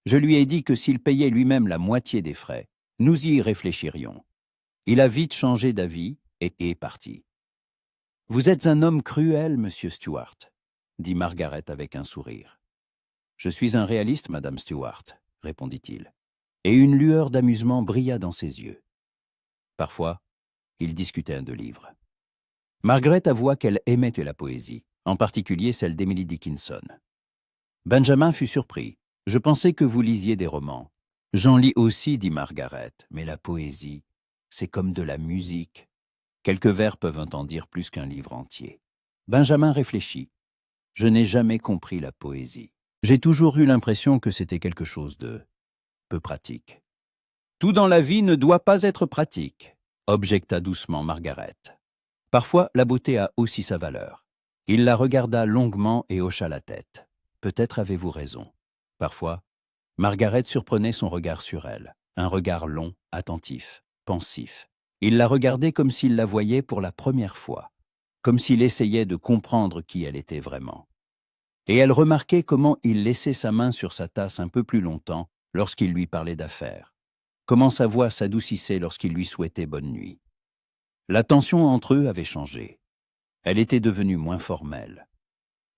S1: Je lui ai dit que s'il payait lui-même la moitié des frais, nous y réfléchirions. Il a vite changé d'avis et est parti. « Vous êtes un homme cruel, monsieur Stuart, » dit Margaret avec un sourire. « Je suis un réaliste, madame Stuart, » répondit-il, et une lueur d'amusement brilla dans ses yeux. Parfois, ils discutaient de livres. Margaret avoua qu'elle aimait la poésie, en particulier celle d'Emily Dickinson. Benjamin fut surpris. « Je pensais que vous lisiez des romans. »« J'en lis aussi, dit Margaret, mais la poésie, c'est comme de la musique. Quelques vers peuvent en dire plus qu'un livre entier. » Benjamin réfléchit. « Je n'ai jamais compris la poésie. J'ai toujours eu l'impression que c'était quelque chose de peu pratique. »« Tout dans la vie ne doit pas être pratique, » objecta doucement Margaret. « Parfois, la beauté a aussi sa valeur. » Il la regarda longuement et hocha la tête. « Peut-être avez-vous raison. » Parfois, Margaret surprenait son regard sur elle, un regard long, attentif, pensif. Il la regardait comme s'il la voyait pour la première fois, comme s'il essayait de comprendre qui elle était vraiment. Et elle remarquait comment il laissait sa main sur sa tasse un peu plus longtemps lorsqu'il lui parlait d'affaires, comment sa voix s'adoucissait lorsqu'il lui souhaitait bonne nuit. La tension entre eux avait changé. Elle était devenue moins formelle.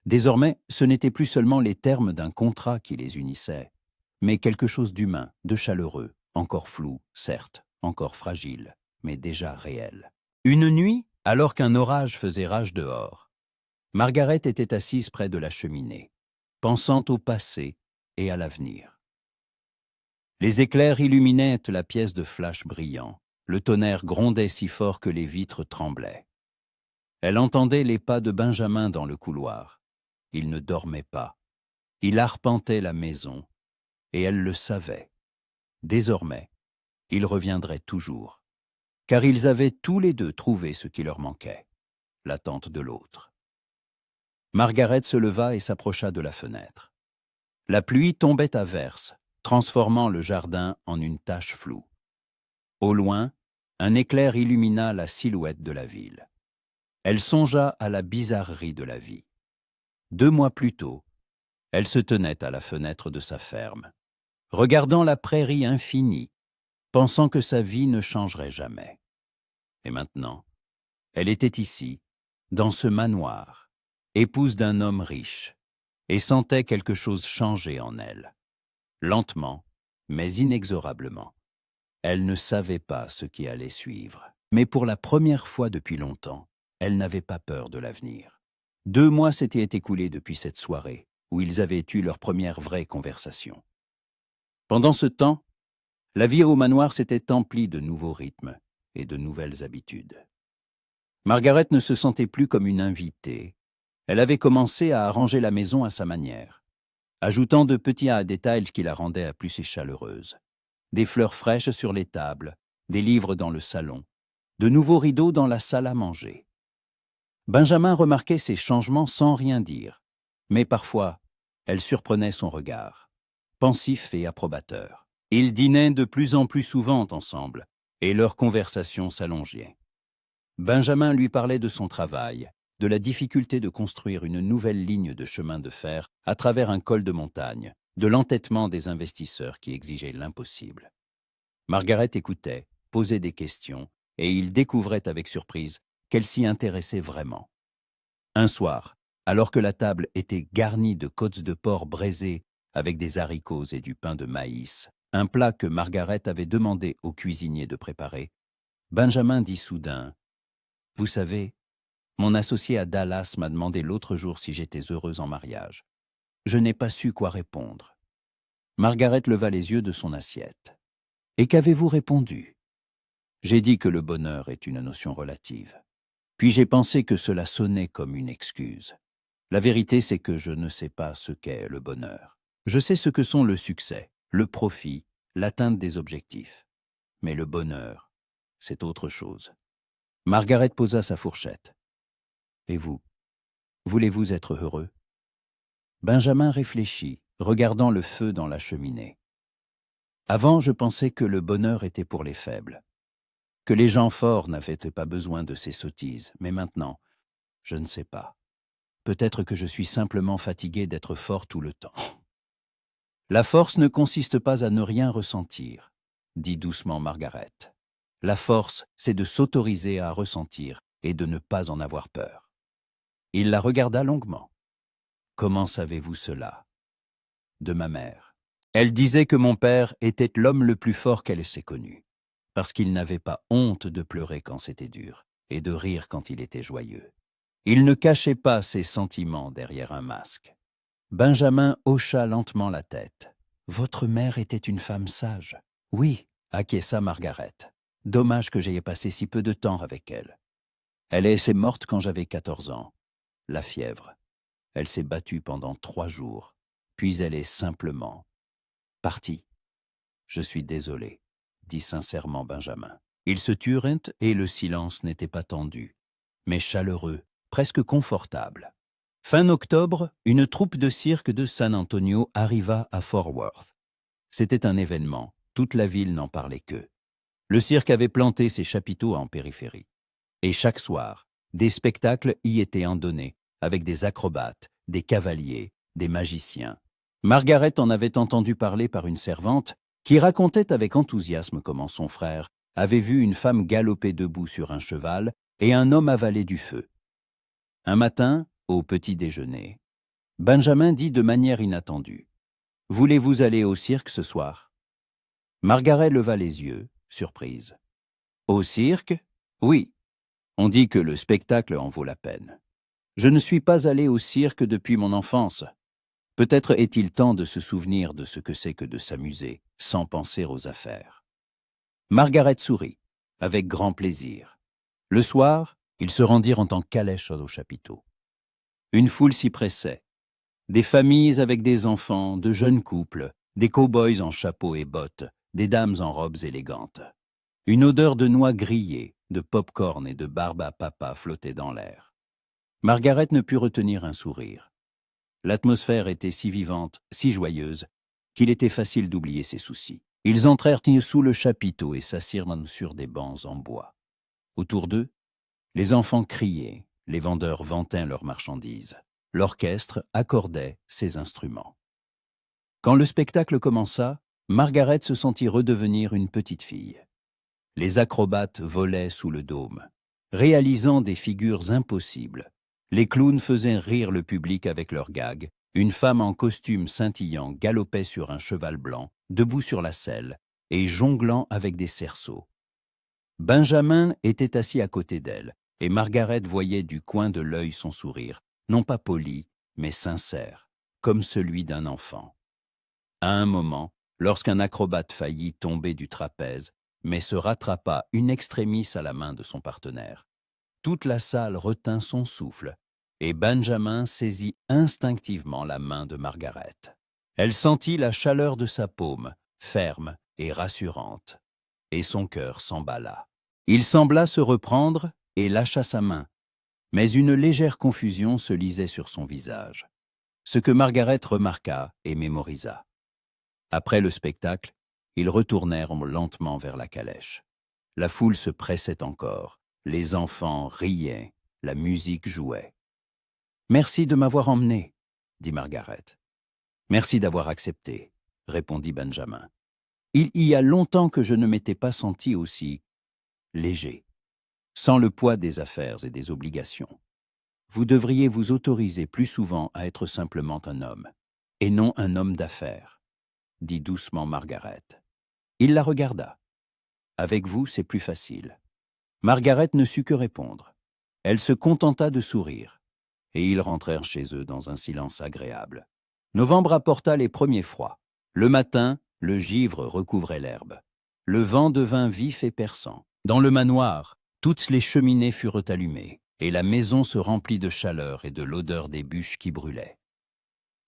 S1: Désormais, ce n'étaient plus seulement les termes d'un contrat qui les unissaient, mais quelque chose d'humain, de chaleureux, encore flou, certes, encore fragile, mais déjà réel. Une nuit, alors qu'un orage faisait rage dehors, Margaret était assise près de la cheminée, pensant au passé et à l'avenir. Les éclairs illuminaient la pièce de flash brillants, le tonnerre grondait si fort que les vitres tremblaient. Elle entendait les pas de Benjamin dans le couloir. Il ne dormait pas. Il arpentait la maison, et elle le savait. Désormais, il reviendrait toujours, car ils avaient tous les deux trouvé ce qui leur manquait, l'attente de l'autre. Margaret se leva et s'approcha de la fenêtre. La pluie tombait à verse, transformant le jardin en une tache floue. Au loin, un éclair illumina la silhouette de la ville. Elle songea à la bizarrerie de la vie. 2 mois plus tôt, elle se tenait à la fenêtre de sa ferme, regardant la prairie infinie, pensant que sa vie ne changerait jamais. Et maintenant, elle était ici, dans ce manoir, épouse d'un homme riche, et sentait quelque chose changer en elle. Lentement, mais inexorablement. Elle ne savait pas ce qui allait suivre. Mais pour la première fois depuis longtemps, elle n'avait pas peur de l'avenir. 2 mois s'étaient écoulés depuis cette soirée, où ils avaient eu leur première vraie conversation. Pendant ce temps, la vie au manoir s'était emplie de nouveaux rythmes et de nouvelles habitudes. Margaret ne se sentait plus comme une invitée. Elle avait commencé à arranger la maison à sa manière, ajoutant de petits détails qui la rendaient plus chaleureuse. Des fleurs fraîches sur les tables, des livres dans le salon, de nouveaux rideaux dans la salle à manger. Benjamin remarquait ces changements sans rien dire, mais parfois, elle surprenait son regard, pensif et approbateur. Ils dînaient de plus en plus souvent ensemble, et leur conversation s'allongeait. Benjamin lui parlait de son travail, de la difficulté de construire une nouvelle ligne de chemin de fer à travers un col de montagne, de l'entêtement des investisseurs qui exigeaient l'impossible. Margaret écoutait, posait des questions, et il découvrait avec surprise qu'elle s'y intéressait vraiment. Un soir, alors que la table était garnie de côtes de porc braisées avec des haricots et du pain de maïs, un plat que Margaret avait demandé au cuisinier de préparer, Benjamin dit soudain « Vous savez, mon associé à Dallas m'a demandé l'autre jour si j'étais heureuse en mariage. Je n'ai pas su quoi répondre. » Margaret leva les yeux de son assiette. « Et qu'avez-vous répondu ?» ?»« J'ai dit que le bonheur est une notion relative. Puis j'ai pensé que cela sonnait comme une excuse. La vérité, c'est que je ne sais pas ce qu'est le bonheur. Je sais ce que sont le succès, le profit, l'atteinte des objectifs. Mais le bonheur, c'est autre chose. Margaret posa sa fourchette. Et vous, voulez-vous être heureux? Benjamin réfléchit, regardant le feu dans la cheminée. Avant, je pensais que le bonheur était pour les faibles, que les gens forts n'avaient pas besoin de ces sottises, mais maintenant, je ne sais pas. Peut-être que je suis simplement fatigué d'être fort tout le temps. La force ne consiste pas à ne rien ressentir, dit doucement Margaret. La force, c'est de s'autoriser à ressentir et de ne pas en avoir peur. Il la regarda longuement. Comment savez-vous cela? De ma mère. Elle disait que mon père était l'homme le plus fort qu'elle s'ait connu, parce qu'il n'avait pas honte de pleurer quand c'était dur et de rire quand il était joyeux. Il ne cachait pas ses sentiments derrière un masque. Benjamin hocha lentement la tête. « Votre mère était une femme sage. »« Oui, » acquiesça Margaret. « Dommage que j'aie passé si peu de temps avec elle. Elle est morte quand j'avais 14 ans. La fièvre. Elle s'est battue pendant 3 jours. Puis elle est simplement partie. Je suis désolé, » dit sincèrement Benjamin. Ils se turent et le silence n'était pas tendu, mais chaleureux, presque confortable. Fin octobre, une troupe de cirque de San Antonio arriva à Fort Worth. C'était un événement, toute la ville n'en parlait que. Le cirque avait planté ses chapiteaux en périphérie. Et chaque soir, des spectacles y étaient en donnés, avec des acrobates, des cavaliers, des magiciens. Margaret en avait entendu parler par une servante qui racontait avec enthousiasme comment son frère avait vu une femme galoper debout sur un cheval et un homme avaler du feu. Un matin, au petit déjeuner, Benjamin dit de manière inattendue « Voulez-vous aller au cirque ce soir ?» Margaret leva les yeux, surprise. « Au cirque? Oui. On dit que le spectacle en vaut la peine. Je ne suis pas allé au cirque depuis mon enfance. Peut-être est-il temps de se souvenir de ce que c'est que de s'amuser, sans penser aux affaires. » Margaret sourit, avec grand plaisir. Le soir, ils se rendirent en tant calèche au chapiteau. Une foule s'y pressait. Des familles avec des enfants, de jeunes couples, des cow-boys en chapeau et bottes, des dames en robes élégantes. Une odeur de noix grillées, de pop-corn et de barbe à papa flottait dans l'air. Margaret ne put retenir un sourire. L'atmosphère était si vivante, si joyeuse, qu'il était facile d'oublier ses soucis. Ils entrèrent sous le chapiteau et s'assirent sur des bancs en bois. Autour d'eux, les enfants criaient, les vendeurs vantaient leurs marchandises. L'orchestre accordait ses instruments. Quand le spectacle commença, Margaret se sentit redevenir une petite fille. Les acrobates volaient sous le dôme, réalisant des figures impossibles. Les clowns faisaient rire le public avec leurs gags. Une femme en costume scintillant galopait sur un cheval blanc, debout sur la selle, et jonglant avec des cerceaux. Benjamin était assis à côté d'elle, et Margaret voyait du coin de l'œil son sourire, non pas poli, mais sincère, comme celui d'un enfant. À un moment, lorsqu'un acrobate faillit tomber du trapèze, mais se rattrapa in extremis à la main de son partenaire, toute la salle retint son souffle, et Benjamin saisit instinctivement la main de Margaret. Elle sentit la chaleur de sa paume, ferme et rassurante, et son cœur s'emballa. Il sembla se reprendre et lâcha sa main, mais une légère confusion se lisait sur son visage, ce que Margaret remarqua et mémorisa. Après le spectacle, ils retournèrent lentement vers la calèche. La foule se pressait encore, les enfants riaient, la musique jouait. « Merci de m'avoir emmené, » dit Margaret. « Merci d'avoir accepté, » répondit Benjamin. « Il y a longtemps que je ne m'étais pas senti aussi léger, sans le poids des affaires et des obligations. Vous devriez vous autoriser plus souvent à être simplement un homme, et non un homme d'affaires, » dit doucement Margaret. Il la regarda. « Avec vous, c'est plus facile. » Margaret ne sut que répondre. Elle se contenta de sourire, et ils rentrèrent chez eux dans un silence agréable. Novembre apporta les premiers froids. Le matin, le givre recouvrait l'herbe. Le vent devint vif et perçant. Dans le manoir, toutes les cheminées furent allumées, et la maison se remplit de chaleur et de l'odeur des bûches qui brûlaient.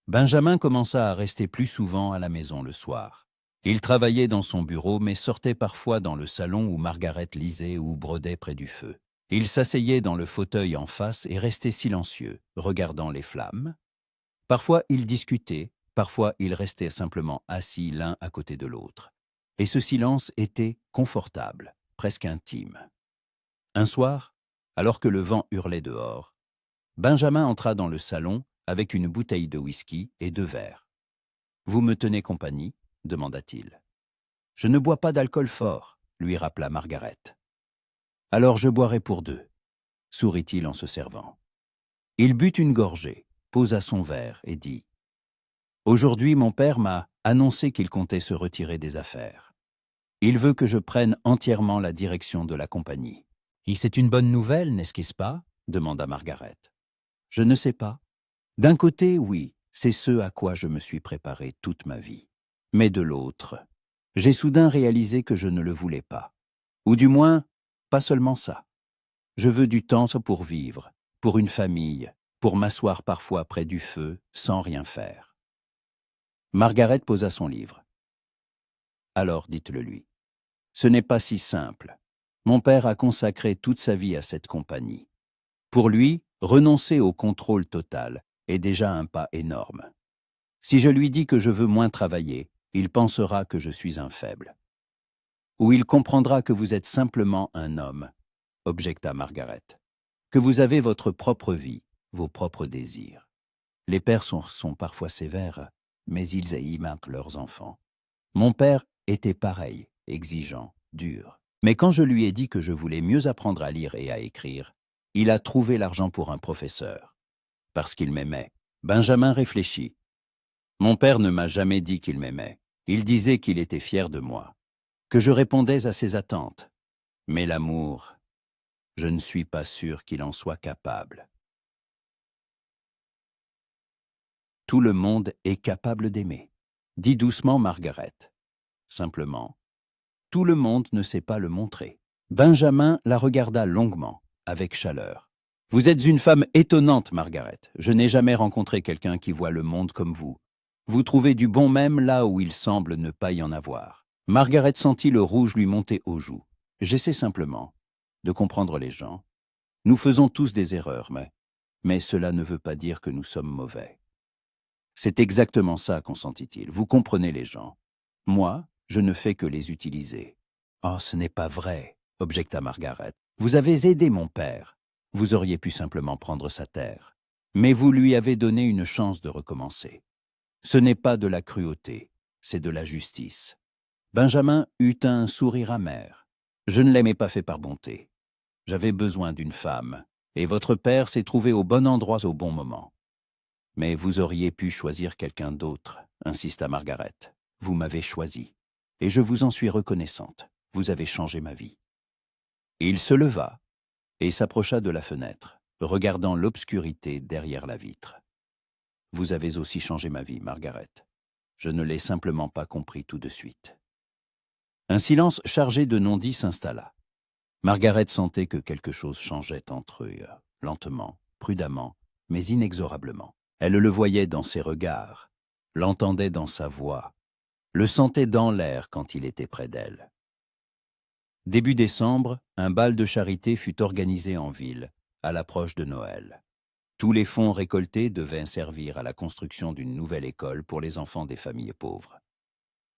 S1: Benjamin commença à rester plus souvent à la maison le soir. Il travaillait dans son bureau, mais sortait parfois dans le salon où Margaret lisait ou brodait près du feu. Il s'asseyait dans le fauteuil en face et restait silencieux, regardant les flammes. Parfois, il discutait, parfois, il restait simplement assis l'un à côté de l'autre. Et ce silence était confortable, presque intime. Un soir, alors que le vent hurlait dehors, Benjamin entra dans le salon avec une bouteille de whisky et 2 verres. « Vous me tenez compagnie ?» demanda-t-il. « Je ne bois pas d'alcool fort, » lui rappela Margaret. « Alors je boirai pour 2, » sourit-il en se servant. Il but une gorgée, posa son verre et dit « Aujourd'hui, mon père m'a annoncé qu'il comptait se retirer des affaires. Il veut que je prenne entièrement la direction de la compagnie. »« Et c'est une bonne nouvelle, n'est-ce pas ?» demanda Margaret. « Je ne sais pas. D'un côté, oui, c'est ce à quoi je me suis préparé toute ma vie. Mais de l'autre, j'ai soudain réalisé que je ne le voulais pas. Ou du moins, pas seulement ça. Je veux du temps pour vivre, pour une famille, pour m'asseoir parfois près du feu sans rien faire. » Margaret posa son livre. « Alors, dites-le lui. Ce n'est pas si simple. Mon père a consacré toute sa vie à cette compagnie. Pour lui, renoncer au contrôle total est déjà un pas énorme. Si je lui dis que je veux moins travailler, il pensera que je suis un faible. Ou il comprendra que vous êtes simplement un homme, objecta Margaret, que vous avez votre propre vie, vos propres désirs. Les pères sont parfois sévères, mais ils aiment leurs enfants. Mon père était pareil, exigeant, dur. Mais quand je lui ai dit que je voulais mieux apprendre à lire et à écrire, il a trouvé l'argent pour un professeur. Parce qu'il m'aimait. » Benjamin réfléchit. « Mon père ne m'a jamais dit qu'il m'aimait. Il disait qu'il était fier de moi, que je répondais à ses attentes. Mais l'amour, je ne suis pas sûr qu'il en soit capable. » Tout le monde est capable d'aimer, dit doucement Margaret. Simplement, tout le monde ne sait pas le montrer. Benjamin la regarda longuement, avec chaleur. « Vous êtes une femme étonnante, Margaret. Je n'ai jamais rencontré quelqu'un qui voit le monde comme vous. Vous trouvez du bon même là où il semble ne pas y en avoir. » Margaret sentit le rouge lui monter aux joues. « J'essaie simplement de comprendre les gens. Nous faisons tous des erreurs, mais cela ne veut pas dire que nous sommes mauvais. » « C'est exactement ça, consentit-il. Vous comprenez les gens. Moi, je ne fais que les utiliser. »« Oh, ce n'est pas vrai, » objecta Margaret. « Vous avez aidé mon père. Vous auriez pu simplement prendre sa terre. Mais vous lui avez donné une chance de recommencer. Ce n'est pas de la cruauté, c'est de la justice. » Benjamin eut un sourire amer. « Je ne l'aimais pas fait par bonté. J'avais besoin d'une femme, et votre père s'est trouvé au bon endroit au bon moment. » « Mais vous auriez pu choisir quelqu'un d'autre, » insista Margaret. « Vous m'avez choisi, et je vous en suis reconnaissante. Vous avez changé ma vie. » Il se leva et s'approcha de la fenêtre, regardant l'obscurité derrière la vitre. « Vous avez aussi changé ma vie, Margaret. Je ne l'ai simplement pas compris tout de suite. » Un silence chargé de non-dits s'installa. Margaret sentait que quelque chose changeait entre eux, lentement, prudemment, mais inexorablement. Elle le voyait dans ses regards, l'entendait dans sa voix, le sentait dans l'air quand il était près d'elle. Début décembre, un bal de charité fut organisé en ville, à l'approche de Noël. Tous les fonds récoltés devaient servir à la construction d'une nouvelle école pour les enfants des familles pauvres.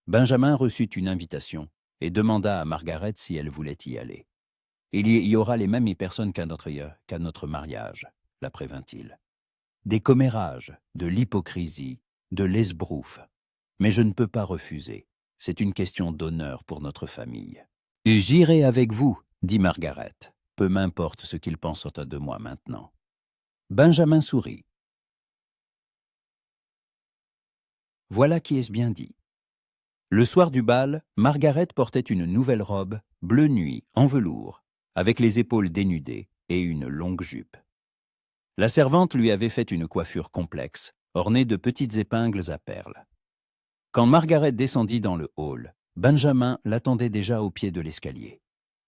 S1: Benjamin reçut une invitation et demanda à Margaret si elle voulait y aller. « Il y aura les mêmes personnes qu'à notre mariage », la prévint-il. Des commérages, de l'hypocrisie, de l'esbrouf. Mais je ne peux pas refuser. C'est une question d'honneur pour notre famille. « Et j'irai avec vous, » dit Margaret. « Peu m'importe ce qu'ils pensent de moi maintenant. » Benjamin sourit. Voilà qui est bien dit. Le soir du bal, Margaret portait une nouvelle robe, bleu nuit, en velours, avec les épaules dénudées et une longue jupe. La servante lui avait fait une coiffure complexe, ornée de petites épingles à perles. Quand Margaret descendit dans le hall, Benjamin l'attendait déjà au pied de l'escalier.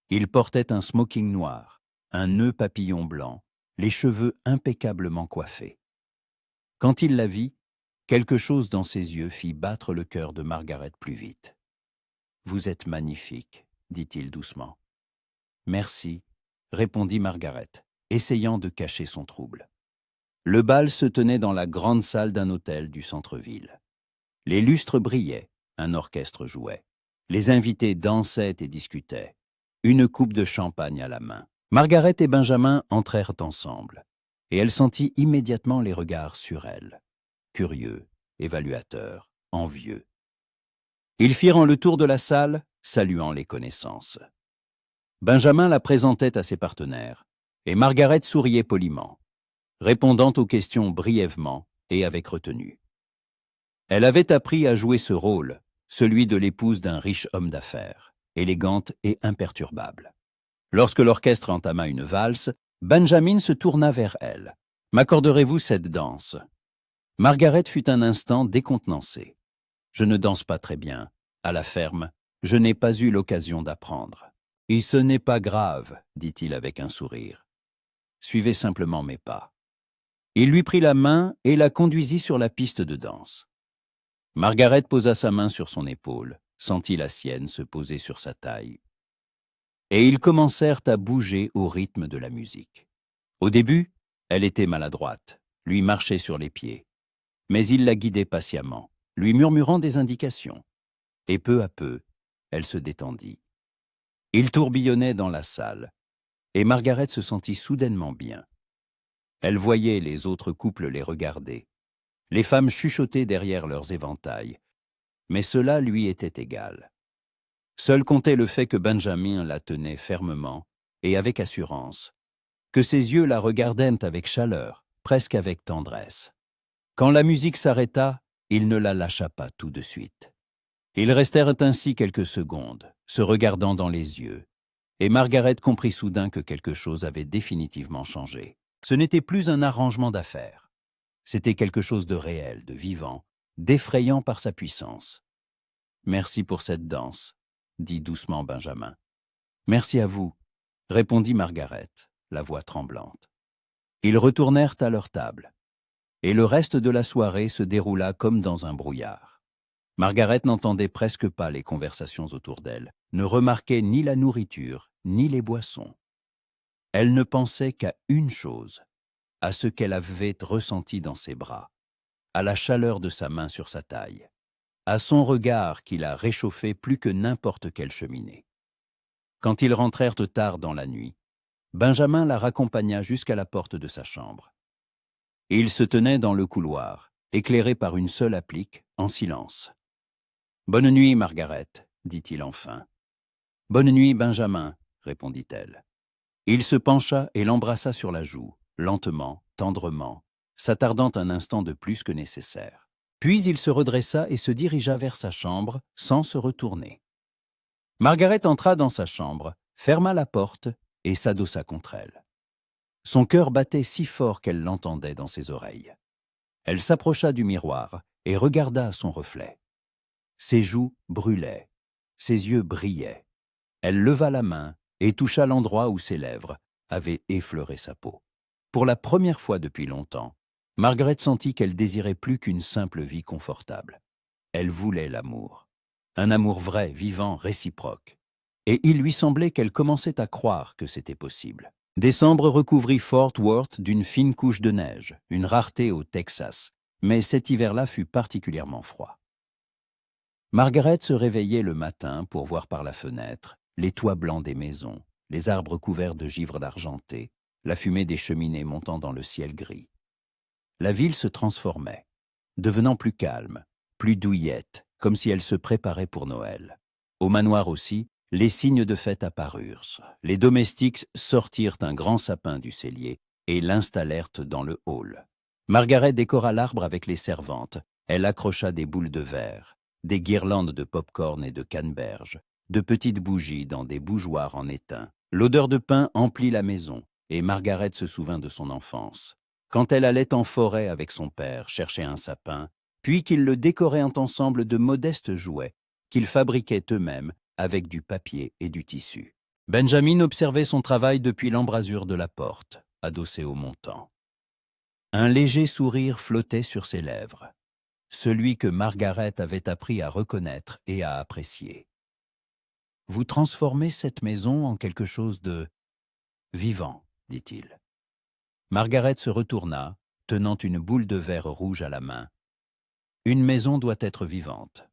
S1: Il portait un smoking noir, un nœud papillon blanc les cheveux impeccablement coiffés. Quand il la vit, quelque chose dans ses yeux fit battre le cœur de Margaret plus vite. « Vous êtes magnifique, dit-il doucement. « Merci, répondit Margaret, essayant de cacher son trouble. Le bal se tenait dans la grande salle d'un hôtel du centre-ville. Les lustres brillaient, un orchestre jouait. Les invités dansaient et discutaient, une coupe de champagne à la main. Margaret et Benjamin entrèrent ensemble, et elle sentit immédiatement les regards sur elle, curieux, évaluateurs, envieux. Ils firent le tour de la salle, saluant les connaissances. Benjamin la présentait à ses partenaires, et Margaret souriait poliment, répondant aux questions brièvement et avec retenue. Elle avait appris à jouer ce rôle, celui de l'épouse d'un riche homme d'affaires, élégante et imperturbable. Lorsque l'orchestre entama une valse, Benjamin se tourna vers elle. « M'accorderez-vous cette danse ?» Margaret fut un instant décontenancée. « Je ne danse pas très bien. À la ferme, je n'ai pas eu l'occasion d'apprendre. »« Et ce n'est pas grave, » dit-il avec un sourire. « Suivez simplement mes pas. » Il lui prit la main et la conduisit sur la piste de danse. Margaret posa sa main sur son épaule, sentit la sienne se poser sur sa taille. Et ils commencèrent à bouger au rythme de la musique. Au début, elle était maladroite, lui marchait sur les pieds. Mais il la guidait patiemment, lui murmurant des indications. Et peu à peu, elle se détendit. Il tourbillonnait dans la salle, et Margaret se sentit soudainement bien. Elle voyait les autres couples les regarder, les femmes chuchoter derrière leurs éventails, mais cela lui était égal. Seul comptait le fait que Benjamin la tenait fermement et avec assurance, que ses yeux la regardaient avec chaleur, presque avec tendresse. Quand la musique s'arrêta, il ne la lâcha pas tout de suite. Ils restèrent ainsi quelques secondes, se regardant dans les yeux, et Margaret comprit soudain que quelque chose avait définitivement changé. Ce n'était plus un arrangement d'affaires. C'était quelque chose de réel, de vivant, d'effrayant par sa puissance. « Merci pour cette danse, » dit doucement Benjamin. « Merci à vous, » répondit Margaret, la voix tremblante. Ils retournèrent à leur table, et le reste de la soirée se déroula comme dans un brouillard. Margaret n'entendait presque pas les conversations autour d'elle, ne remarquait ni la nourriture, ni les boissons. Elle ne pensait qu'à une chose, à ce qu'elle avait ressenti dans ses bras, à la chaleur de sa main sur sa taille, à son regard qui la réchauffait plus que n'importe quelle cheminée. Quand ils rentrèrent tard dans la nuit, Benjamin la raccompagna jusqu'à la porte de sa chambre. Il se tenait dans le couloir, éclairé par une seule applique, en silence. « Bonne nuit, Margaret, » dit-il enfin. « Bonne nuit, Benjamin, » répondit-elle. Il se pencha et l'embrassa sur la joue, lentement, tendrement, s'attardant un instant de plus que nécessaire. Puis il se redressa et se dirigea vers sa chambre, sans se retourner. Margaret entra dans sa chambre, ferma la porte et s'adossa contre elle. Son cœur battait si fort qu'elle l'entendait dans ses oreilles. Elle s'approcha du miroir et regarda son reflet. Ses joues brûlaient, ses yeux brillaient. Elle leva la main et toucha l'endroit où ses lèvres avaient effleuré sa peau. Pour la première fois depuis longtemps, Margaret sentit qu'elle désirait plus qu'une simple vie confortable. Elle voulait l'amour. Un amour vrai, vivant, réciproque. Et il lui semblait qu'elle commençait à croire que c'était possible. Décembre recouvrit Fort Worth d'une fine couche de neige, une rareté au Texas, mais cet hiver-là fut particulièrement froid. Margaret se réveillait le matin pour voir par la fenêtre les toits blancs des maisons, les arbres couverts de givre d'argenté, la fumée des cheminées montant dans le ciel gris. La ville se transformait, devenant plus calme, plus douillette, comme si elle se préparait pour Noël. Au manoir aussi, les signes de fête apparurent. Les domestiques sortirent un grand sapin du cellier et l'installèrent dans le hall. Margaret décora l'arbre avec les servantes. Elle accrocha des boules de verre, des guirlandes de pop-corn et de canneberge, de petites bougies dans des bougeoirs en étain. L'odeur de pain emplit la maison, et Margaret se souvint de son enfance, quand elle allait en forêt avec son père chercher un sapin, puis qu'ils le décoraient ensemble de modestes jouets qu'ils fabriquaient eux-mêmes avec du papier et du tissu. Benjamin observait son travail depuis l'embrasure de la porte. adossé au montant. Un léger sourire flottait sur ses lèvres, celui que Margaret avait appris à reconnaître et à apprécier. « Vous transformez cette maison en quelque chose de vivant, dit-il. Margaret se retourna, tenant une boule de verre rouge à la main. Une maison doit être vivante.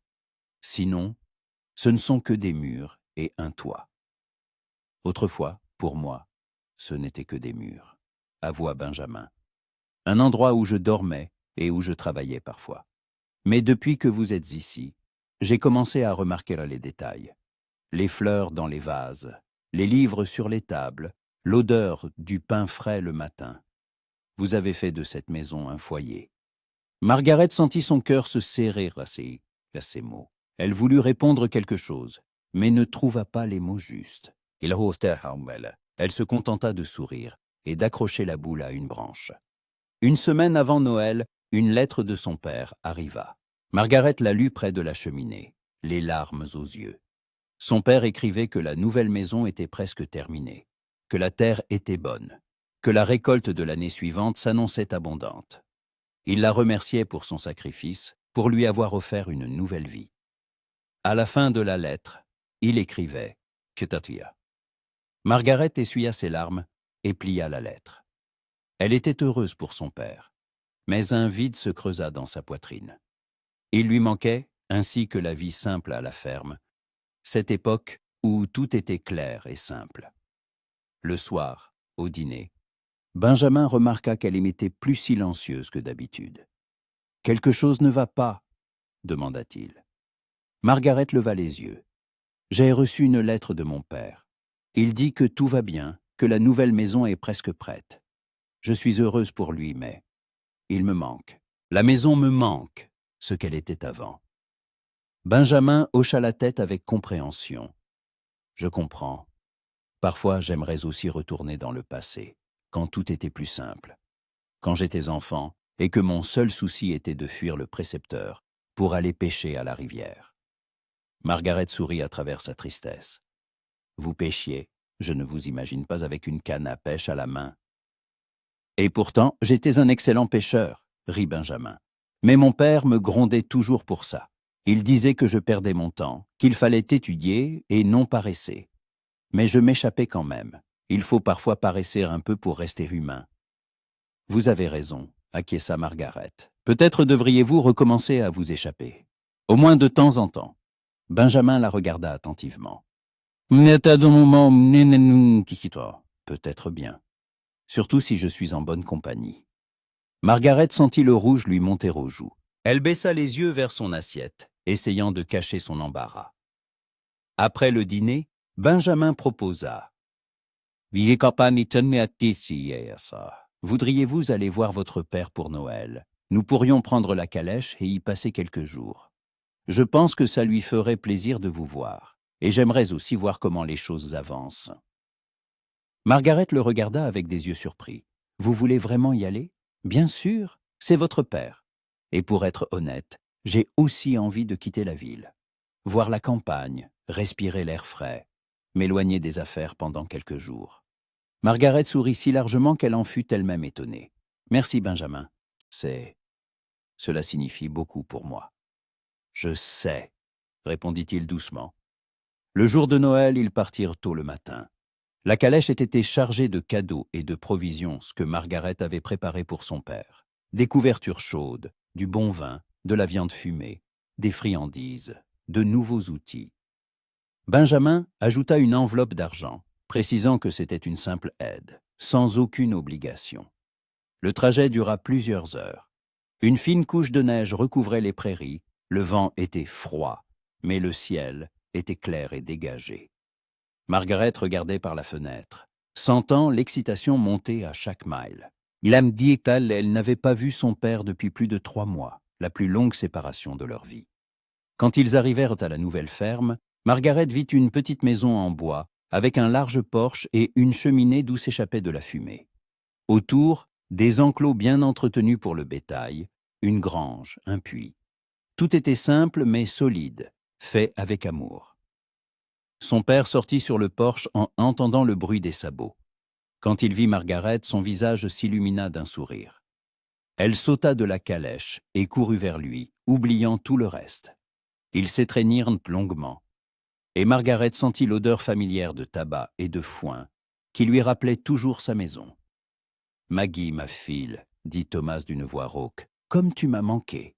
S1: Sinon, ce ne sont que des murs et un toit. Autrefois, pour moi, ce n'était que des murs, avoua Benjamin. Un endroit où je dormais et où je travaillais parfois. Mais depuis que vous êtes ici, j'ai commencé à remarquer les détails. Les fleurs dans les vases, les livres sur les tables, l'odeur du pain frais le matin. Vous avez fait de cette maison un foyer. Margaret sentit son cœur se serrer à ces mots. Elle voulut répondre quelque chose, mais ne trouva pas les mots justes. Elle se contenta de sourire et d'accrocher la boule à une branche. Une semaine avant Noël, une lettre de son père arriva. Margaret la lut près de la cheminée, les larmes aux yeux. Son père écrivait que la nouvelle maison était presque terminée, que la terre était bonne, que la récolte de l'année suivante s'annonçait abondante. Il la remerciait pour son sacrifice, pour lui avoir offert une nouvelle vie. À la fin de la lettre, il écrivait « Ketatia ». Margaret essuya ses larmes et plia la lettre. Elle était heureuse pour son père, mais un vide se creusa dans sa poitrine. Il lui manquait, ainsi que la vie simple à la ferme, cette époque où tout était clair et simple. Le soir, au dîner, Benjamin remarqua qu'elle était plus silencieuse que d'habitude. « Quelque chose ne va pas ?» demanda-t-il. Margaret leva les yeux. « J'ai reçu une lettre de mon père. Il dit que tout va bien, que la nouvelle maison est presque prête. Je suis heureuse pour lui, mais il me manque. La maison me manque, ce qu'elle était avant. » Benjamin hocha la tête avec compréhension. « Je comprends. Parfois, j'aimerais aussi retourner dans le passé, quand tout était plus simple. Quand j'étais enfant et que mon seul souci était de fuir le précepteur pour aller pêcher à la rivière. » Margaret sourit à travers sa tristesse. « Vous pêchiez, je ne vous imagine pas avec une canne à pêche à la main. »« Et pourtant, j'étais un excellent pêcheur, » rit Benjamin. « Mais mon père me grondait toujours pour ça. Il disait que je perdais mon temps, qu'il fallait étudier et non paresser. Mais je m'échappais quand même. Il faut parfois paresser un peu pour rester humain. »« Vous avez raison, » acquiesça Margaret. « Peut-être devriez-vous recommencer à vous échapper. Au moins de temps en temps. » Benjamin la regarda attentivement. « Peut-être bien. Surtout si je suis en bonne compagnie. » Margaret sentit le rouge lui monter aux joues. Elle baissa les yeux vers son assiette, essayant de cacher son embarras. Après le dîner, Benjamin proposa. « Voudriez-vous aller voir votre père pour Noël? Nous pourrions prendre la calèche et y passer quelques jours. Je pense que ça lui ferait plaisir de vous voir, et j'aimerais aussi voir comment les choses avancent. » Margaret le regarda avec des yeux surpris. « Vous voulez vraiment y aller? Bien sûr, c'est votre père. Et pour être honnête, j'ai aussi envie de quitter la ville. Voir la campagne, respirer l'air frais, m'éloigner des affaires pendant quelques jours. » Margaret sourit si largement qu'elle en fut elle-même étonnée. « Merci, Benjamin. Cela signifie beaucoup pour moi. »« Je sais, » répondit-il doucement. Le jour de Noël, ils partirent tôt le matin. La calèche était chargée de cadeaux et de provisions, ce que Margaret avait préparé pour son père. Des couvertures chaudes, du bon vin, de la viande fumée, des friandises, de nouveaux outils. Benjamin ajouta une enveloppe d'argent, précisant que c'était une simple aide, sans aucune obligation. Le trajet dura plusieurs heures. Une fine couche de neige recouvrait les prairies, le vent était froid, mais le ciel était clair et dégagé. Margaret regardait par la fenêtre, sentant l'excitation monter à chaque mile. Elle n'avait pas vu son père depuis plus de 3 mois, la plus longue séparation de leur vie. Quand ils arrivèrent à la nouvelle ferme, Margaret vit une petite maison en bois, avec un large porche et une cheminée d'où s'échappait de la fumée. Autour, des enclos bien entretenus pour le bétail, une grange, un puits. Tout était simple mais solide, fait avec amour. Son père sortit sur le porche en entendant le bruit des sabots. Quand il vit Margaret, son visage s'illumina d'un sourire. Elle sauta de la calèche et courut vers lui, oubliant tout le reste. Ils s'étreignirent longuement, et Margaret sentit l'odeur familière de tabac et de foin qui lui rappelait toujours sa maison. « Maggie, ma fille, dit Thomas d'une voix rauque, comme tu m'as manqué. »«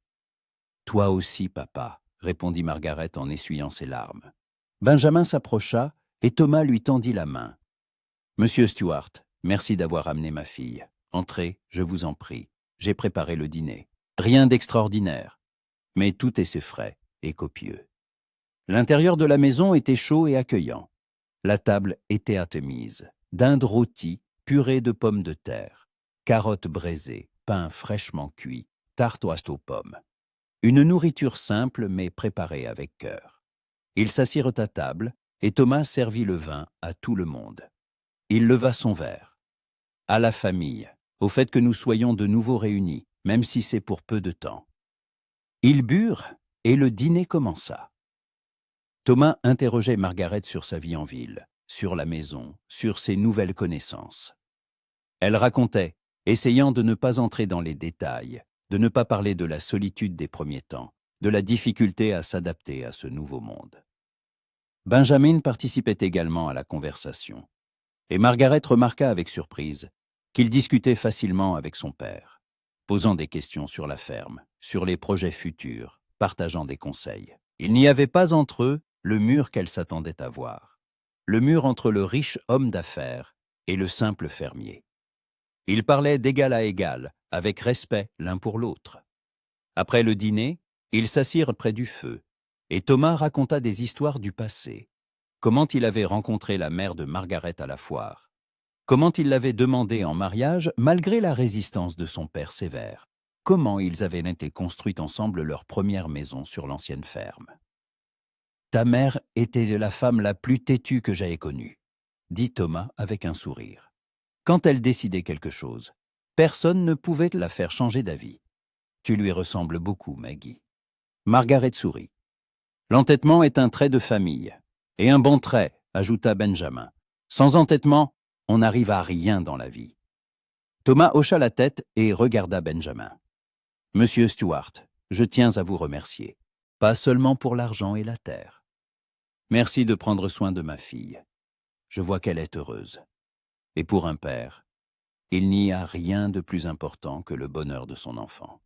S1: Toi aussi, papa, répondit Margaret en essuyant ses larmes. Benjamin s'approcha et Thomas lui tendit la main. « Monsieur Stuart, merci d'avoir amené ma fille. Entrez, je vous en prie. J'ai préparé le dîner. Rien d'extraordinaire, mais tout est c'est frais et copieux. » L'intérieur de la maison était chaud et accueillant. La table était à mise, dinde rôtie, purée de pommes de terre, carottes braisées, pain fraîchement cuit, tarte aux pommes. Une nourriture simple mais préparée avec cœur. Ils s'assirent à table et Thomas servit le vin à tout le monde. Il leva son verre. « À la famille, au fait que nous soyons de nouveau réunis, même si c'est pour peu de temps. » Ils burent et le dîner commença. Thomas interrogeait Margaret sur sa vie en ville, sur la maison, sur ses nouvelles connaissances. Elle racontait, essayant de ne pas entrer dans les détails, de ne pas parler de la solitude des premiers temps, de la difficulté à s'adapter à ce nouveau monde. Benjamin participait également à la conversation, et Margaret remarqua avec surprise qu'il discutait facilement avec son père, posant des questions sur la ferme, sur les projets futurs, partageant des conseils. Il n'y avait pas entre eux le mur qu'elle s'attendait à voir, le mur entre le riche homme d'affaires et le simple fermier. Ils parlaient d'égal à égal, avec respect l'un pour l'autre. Après le dîner, ils s'assirent près du feu, et Thomas raconta des histoires du passé, comment il avait rencontré la mère de Margaret à la foire, comment il l'avait demandée en mariage malgré la résistance de son père sévère, comment ils avaient été construits ensemble leur première maison sur l'ancienne ferme. « Ta mère était la femme la plus têtue que j'aie connue, » dit Thomas avec un sourire. Quand elle décidait quelque chose, personne ne pouvait la faire changer d'avis. Tu lui ressembles beaucoup, Maggie. Margaret sourit. L'entêtement est un trait de famille. Et un bon trait, ajouta Benjamin. Sans entêtement, on n'arrive à rien dans la vie. Thomas hocha la tête et regarda Benjamin. Monsieur Stuart, je tiens à vous remercier. Pas seulement pour l'argent et la terre. Merci de prendre soin de ma fille. Je vois qu'elle est heureuse. Et pour un père, il n'y a rien de plus important que le bonheur de son enfant.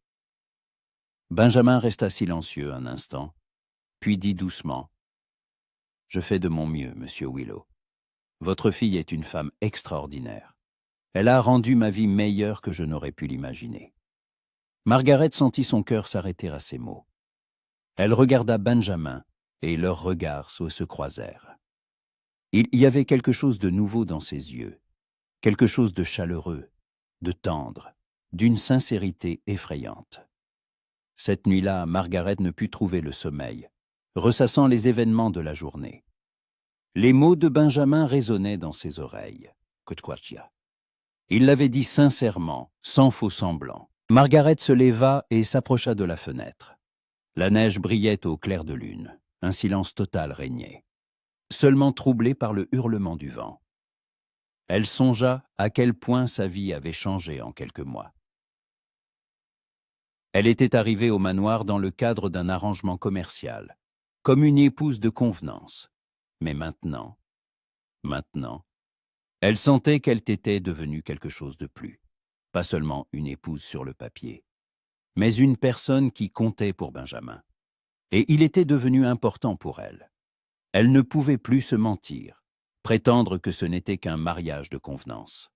S1: Benjamin resta silencieux un instant, puis dit doucement « Je fais de mon mieux, monsieur Willow. Votre fille est une femme extraordinaire. Elle a rendu ma vie meilleure que je n'aurais pu l'imaginer. » Margaret sentit son cœur s'arrêter à ces mots. Elle regarda Benjamin et leurs regards se croisèrent. Il y avait quelque chose de nouveau dans ses yeux, quelque chose de chaleureux, de tendre, d'une sincérité effrayante. Cette nuit-là, Margaret ne put trouver le sommeil, ressassant les événements de la journée. Les mots de Benjamin résonnaient dans ses oreilles. Il l'avait dit sincèrement, sans faux semblant. Margaret se leva et s'approcha de la fenêtre. La neige brillait au clair de lune. Un silence total régnait, seulement troublé par le hurlement du vent. Elle songea à quel point sa vie avait changé en quelques mois. Elle était arrivée au manoir dans le cadre d'un arrangement commercial, comme une épouse de convenance. Mais maintenant, elle sentait qu'elle était devenue quelque chose de plus. Pas seulement une épouse sur le papier, mais une personne qui comptait pour Benjamin. Et il était devenu important pour elle. Elle ne pouvait plus se mentir, prétendre que ce n'était qu'un mariage de convenance.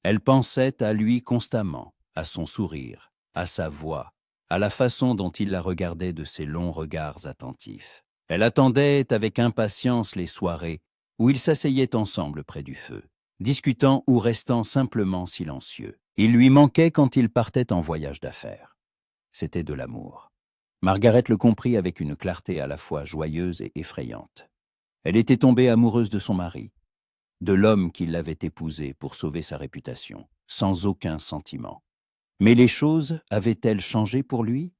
S1: Elle pensait à lui constamment, à son sourire, à sa voix, à la façon dont il la regardait de ses longs regards attentifs. Elle attendait avec impatience les soirées où ils s'asseyaient ensemble près du feu, discutant ou restant simplement silencieux. Il lui manquait quand il partait en voyage d'affaires. C'était de l'amour. Margaret le comprit avec une clarté à la fois joyeuse et effrayante. Elle était tombée amoureuse de son mari, de l'homme qui l'avait épousée pour sauver sa réputation, sans aucun sentiment. Mais les choses avaient-elles changé pour lui?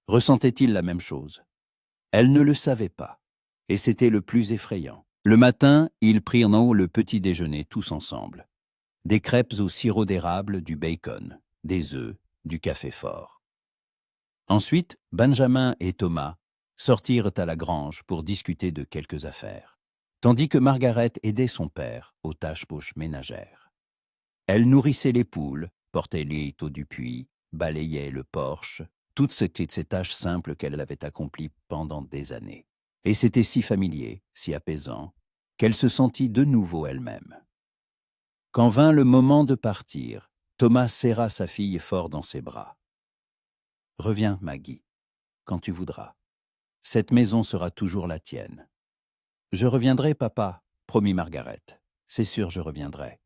S1: Ressentait-il la même chose? Elle ne le savait pas, et c'était le plus effrayant. Le matin, ils prirent le petit déjeuner tous ensemble. des crêpes au sirop d'érable, du bacon, des œufs, du café fort. Ensuite, Benjamin et Thomas sortirent à la grange pour discuter de quelques affaires, tandis que Margaret aidait son père aux tâches-poches ménagères. Elle nourrissait les poules, portait l'étau du puits, balayait le porche, toutes ces tâches simples qu'elle avait accomplies pendant des années. Et c'était si familier, si apaisant, qu'elle se sentit de nouveau elle-même. Quand vint le moment de partir, Thomas serra sa fille fort dans ses bras. « Reviens, Maggie, quand tu voudras. Cette maison sera toujours la tienne. »« Je reviendrai, papa, » promit Margaret. « C'est sûr, je reviendrai. »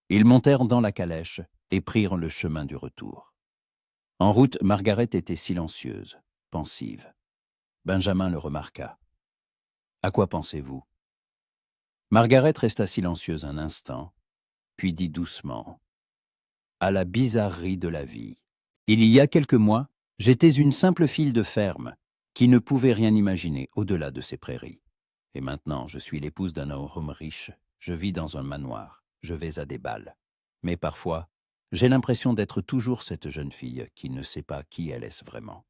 S1: Ils montèrent dans la calèche et prirent le chemin du retour. En route, Margaret était silencieuse, pensive. Benjamin le remarqua. « À quoi pensez-vous » Margaret resta silencieuse un instant, puis dit doucement. « À la bizarrerie de la vie. Il y a quelques mois, j'étais une simple fille de ferme qui ne pouvait rien imaginer au-delà de ces prairies. Et maintenant, je suis l'épouse d'un homme riche, je vis dans un manoir, je vais à des bals. Mais parfois, j'ai l'impression d'être toujours cette jeune fille qui ne sait pas qui elle est vraiment. »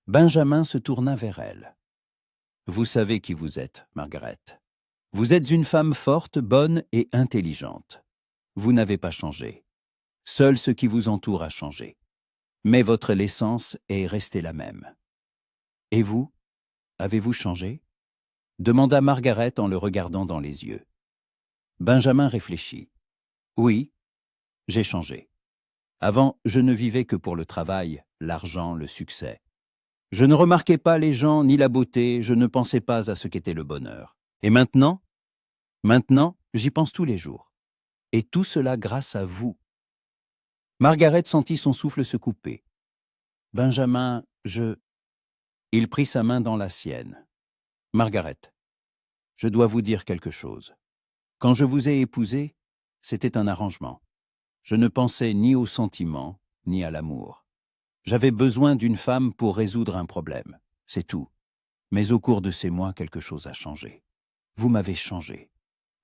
S1: Benjamin se tourna vers elle. « Vous savez qui vous êtes, Margaret. Vous êtes une femme forte, bonne et intelligente. Vous n'avez pas changé. Seul ce qui vous entoure a changé. Mais votre essence est restée la même. Et vous, avez-vous changé ?» demanda Margaret en le regardant dans les yeux. Benjamin réfléchit. « Oui, j'ai changé. Avant, je ne vivais que pour le travail, l'argent, le succès. Je ne remarquais pas les gens ni la beauté, je ne pensais pas à ce qu'était le bonheur. Et maintenant, j'y pense tous les jours. Et tout cela grâce à vous. » Margaret sentit son souffle se couper. « Benjamin, Il prit sa main dans la sienne. « Margaret, je dois vous dire quelque chose. Quand je vous ai épousée, c'était un arrangement. Je ne pensais ni aux sentiments, ni à l'amour. J'avais besoin d'une femme pour résoudre un problème, c'est tout. Mais au cours de ces mois, quelque chose a changé. Vous m'avez changé.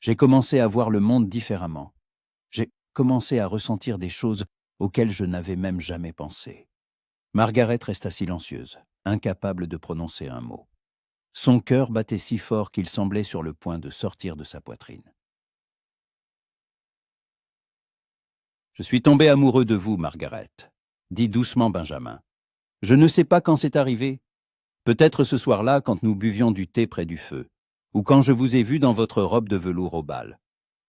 S1: J'ai commencé à voir le monde différemment. J'ai commencé à ressentir des choses auxquelles je n'avais même jamais pensé. » Margaret resta silencieuse, incapable de prononcer un mot. Son cœur battait si fort qu'il semblait sur le point de sortir de sa poitrine. « Je suis tombé amoureux de vous, Margaret, » dit doucement Benjamin. « Je ne sais pas quand c'est arrivé. Peut-être ce soir-là, quand nous buvions du thé près du feu, ou quand je vous ai vu dans votre robe de velours au bal,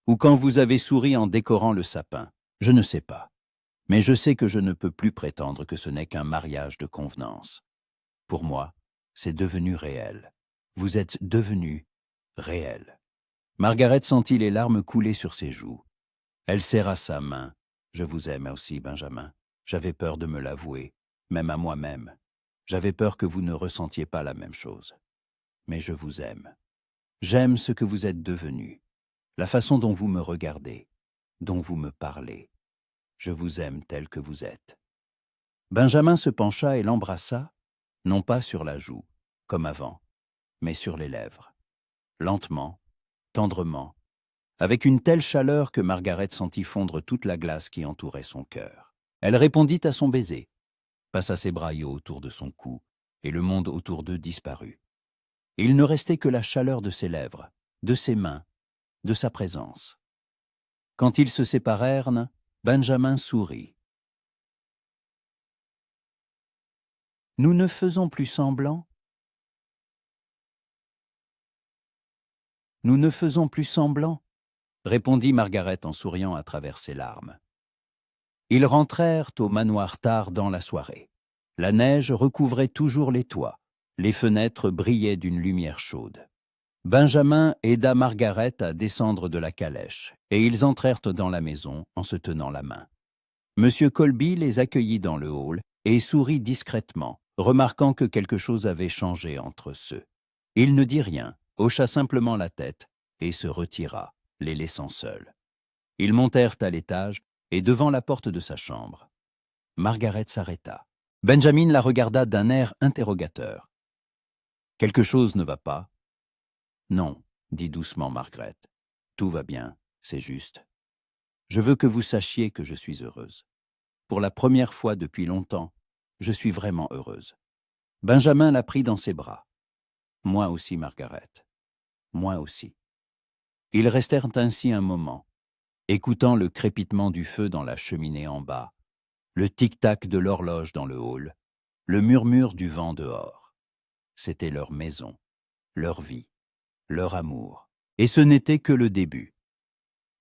S1: ou quand vous avez souri en décorant le sapin. Je ne sais pas. Mais je sais que je ne peux plus prétendre que ce n'est qu'un mariage de convenance. Pour moi, c'est devenu réel. Vous êtes devenu réel. » Margaret sentit les larmes couler sur ses joues. Elle serra sa main. « Je vous aime aussi, Benjamin. J'avais peur de me l'avouer, même à moi-même. J'avais peur que vous ne ressentiez pas la même chose. Mais je vous aime. J'aime ce que vous êtes devenu, la façon dont vous me regardez, dont vous me parlez. Je vous aime tel que vous êtes. » Benjamin se pencha et l'embrassa, non pas sur la joue, comme avant, mais sur les lèvres. Lentement, tendrement, avec une telle chaleur que Margaret sentit fondre toute la glace qui entourait son cœur. Elle répondit à son baiser, passa ses bras autour de son cou, et le monde autour d'eux disparut. Il ne restait que la chaleur de ses lèvres, de ses mains, de sa présence. Quand ils se séparèrent, Benjamin sourit. « Nous ne faisons plus semblant. Nous ne faisons plus semblant, » répondit Margaret en souriant à travers ses larmes. Ils rentrèrent au manoir tard dans la soirée. La neige recouvrait toujours les toits. Les fenêtres brillaient d'une lumière chaude. Benjamin aida Margaret à descendre de la calèche, et ils entrèrent dans la maison en se tenant la main. Monsieur Colby les accueillit dans le hall et sourit discrètement, remarquant que quelque chose avait changé entre eux. Il ne dit rien, hocha simplement la tête et se retira, les laissant seuls. Ils montèrent à l'étage et devant la porte de sa chambre. Margaret s'arrêta. Benjamin la regarda d'un air interrogateur. « Quelque chose ne va pas ?» ?»« Non, » dit doucement Margaret. « Tout va bien, c'est juste. Je veux que vous sachiez que je suis heureuse. Pour la première fois depuis longtemps, je suis vraiment heureuse. » Benjamin la prit dans ses bras. « Moi aussi, Margaret. Moi aussi. » Ils restèrent ainsi un moment, écoutant le crépitement du feu dans la cheminée en bas, le tic-tac de l'horloge dans le hall, le murmure du vent dehors. C'était leur maison, leur vie, leur amour. Et ce n'était que le début.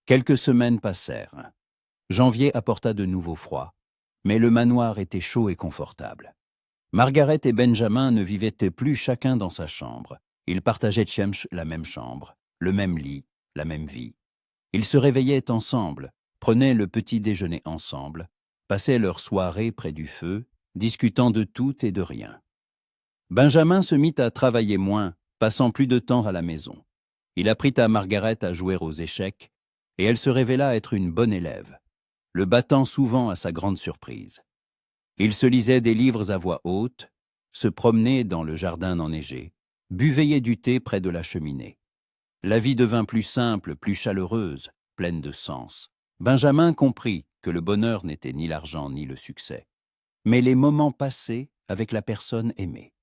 S1: Quelques semaines passèrent. Janvier apporta de nouveaux froids, mais le manoir était chaud et confortable. Margaret et Benjamin ne vivaient plus chacun dans sa chambre. Ils partageaient la même chambre, le même lit, la même vie. Ils se réveillaient ensemble, prenaient le petit déjeuner ensemble, passaient leurs soirées près du feu, discutant de tout et de rien. Benjamin se mit à travailler moins, passant plus de temps à la maison. Il apprit à Margaret à jouer aux échecs, et elle se révéla être une bonne élève, le battant souvent à sa grande surprise. Il se lisait des livres à voix haute, se promenait dans le jardin enneigé, buvait du thé près de la cheminée. La vie devint plus simple, plus chaleureuse, pleine de sens. Benjamin comprit que le bonheur n'était ni l'argent ni le succès, mais les moments passés avec la personne aimée.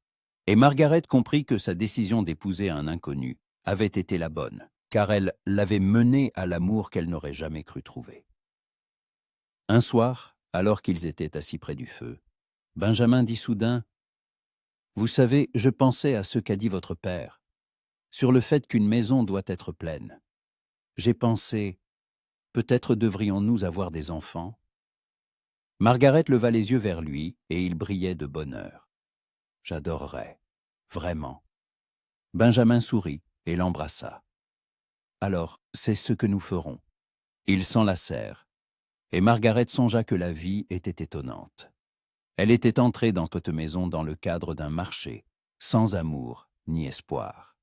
S1: Et Margaret comprit que sa décision d'épouser un inconnu avait été la bonne, car elle l'avait menée à l'amour qu'elle n'aurait jamais cru trouver. Un soir, alors qu'ils étaient assis près du feu, Benjamin dit soudain : « Vous savez, je pensais à ce qu'a dit votre père, sur le fait qu'une maison doit être pleine. J'ai pensé, peut-être devrions-nous avoir des enfants ?» Margaret leva les yeux vers lui et il brillait de bonheur. « J'adorerais, vraiment. » Benjamin sourit et l'embrassa. « Alors, c'est ce que nous ferons. » Ils s'enlacèrent, et Margaret songea que la vie était étonnante. Elle était entrée dans cette maison dans le cadre d'un marché, sans amour ni espoir.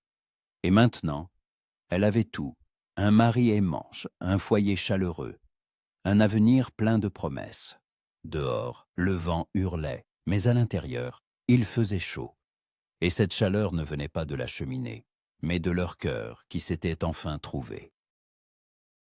S1: Et maintenant, elle avait tout, un mari aimant, un foyer chaleureux, un avenir plein de promesses. Dehors, le vent hurlait, mais à l'intérieur, il faisait chaud. Et cette chaleur ne venait pas de la cheminée, mais de leur cœur qui s'était enfin trouvé.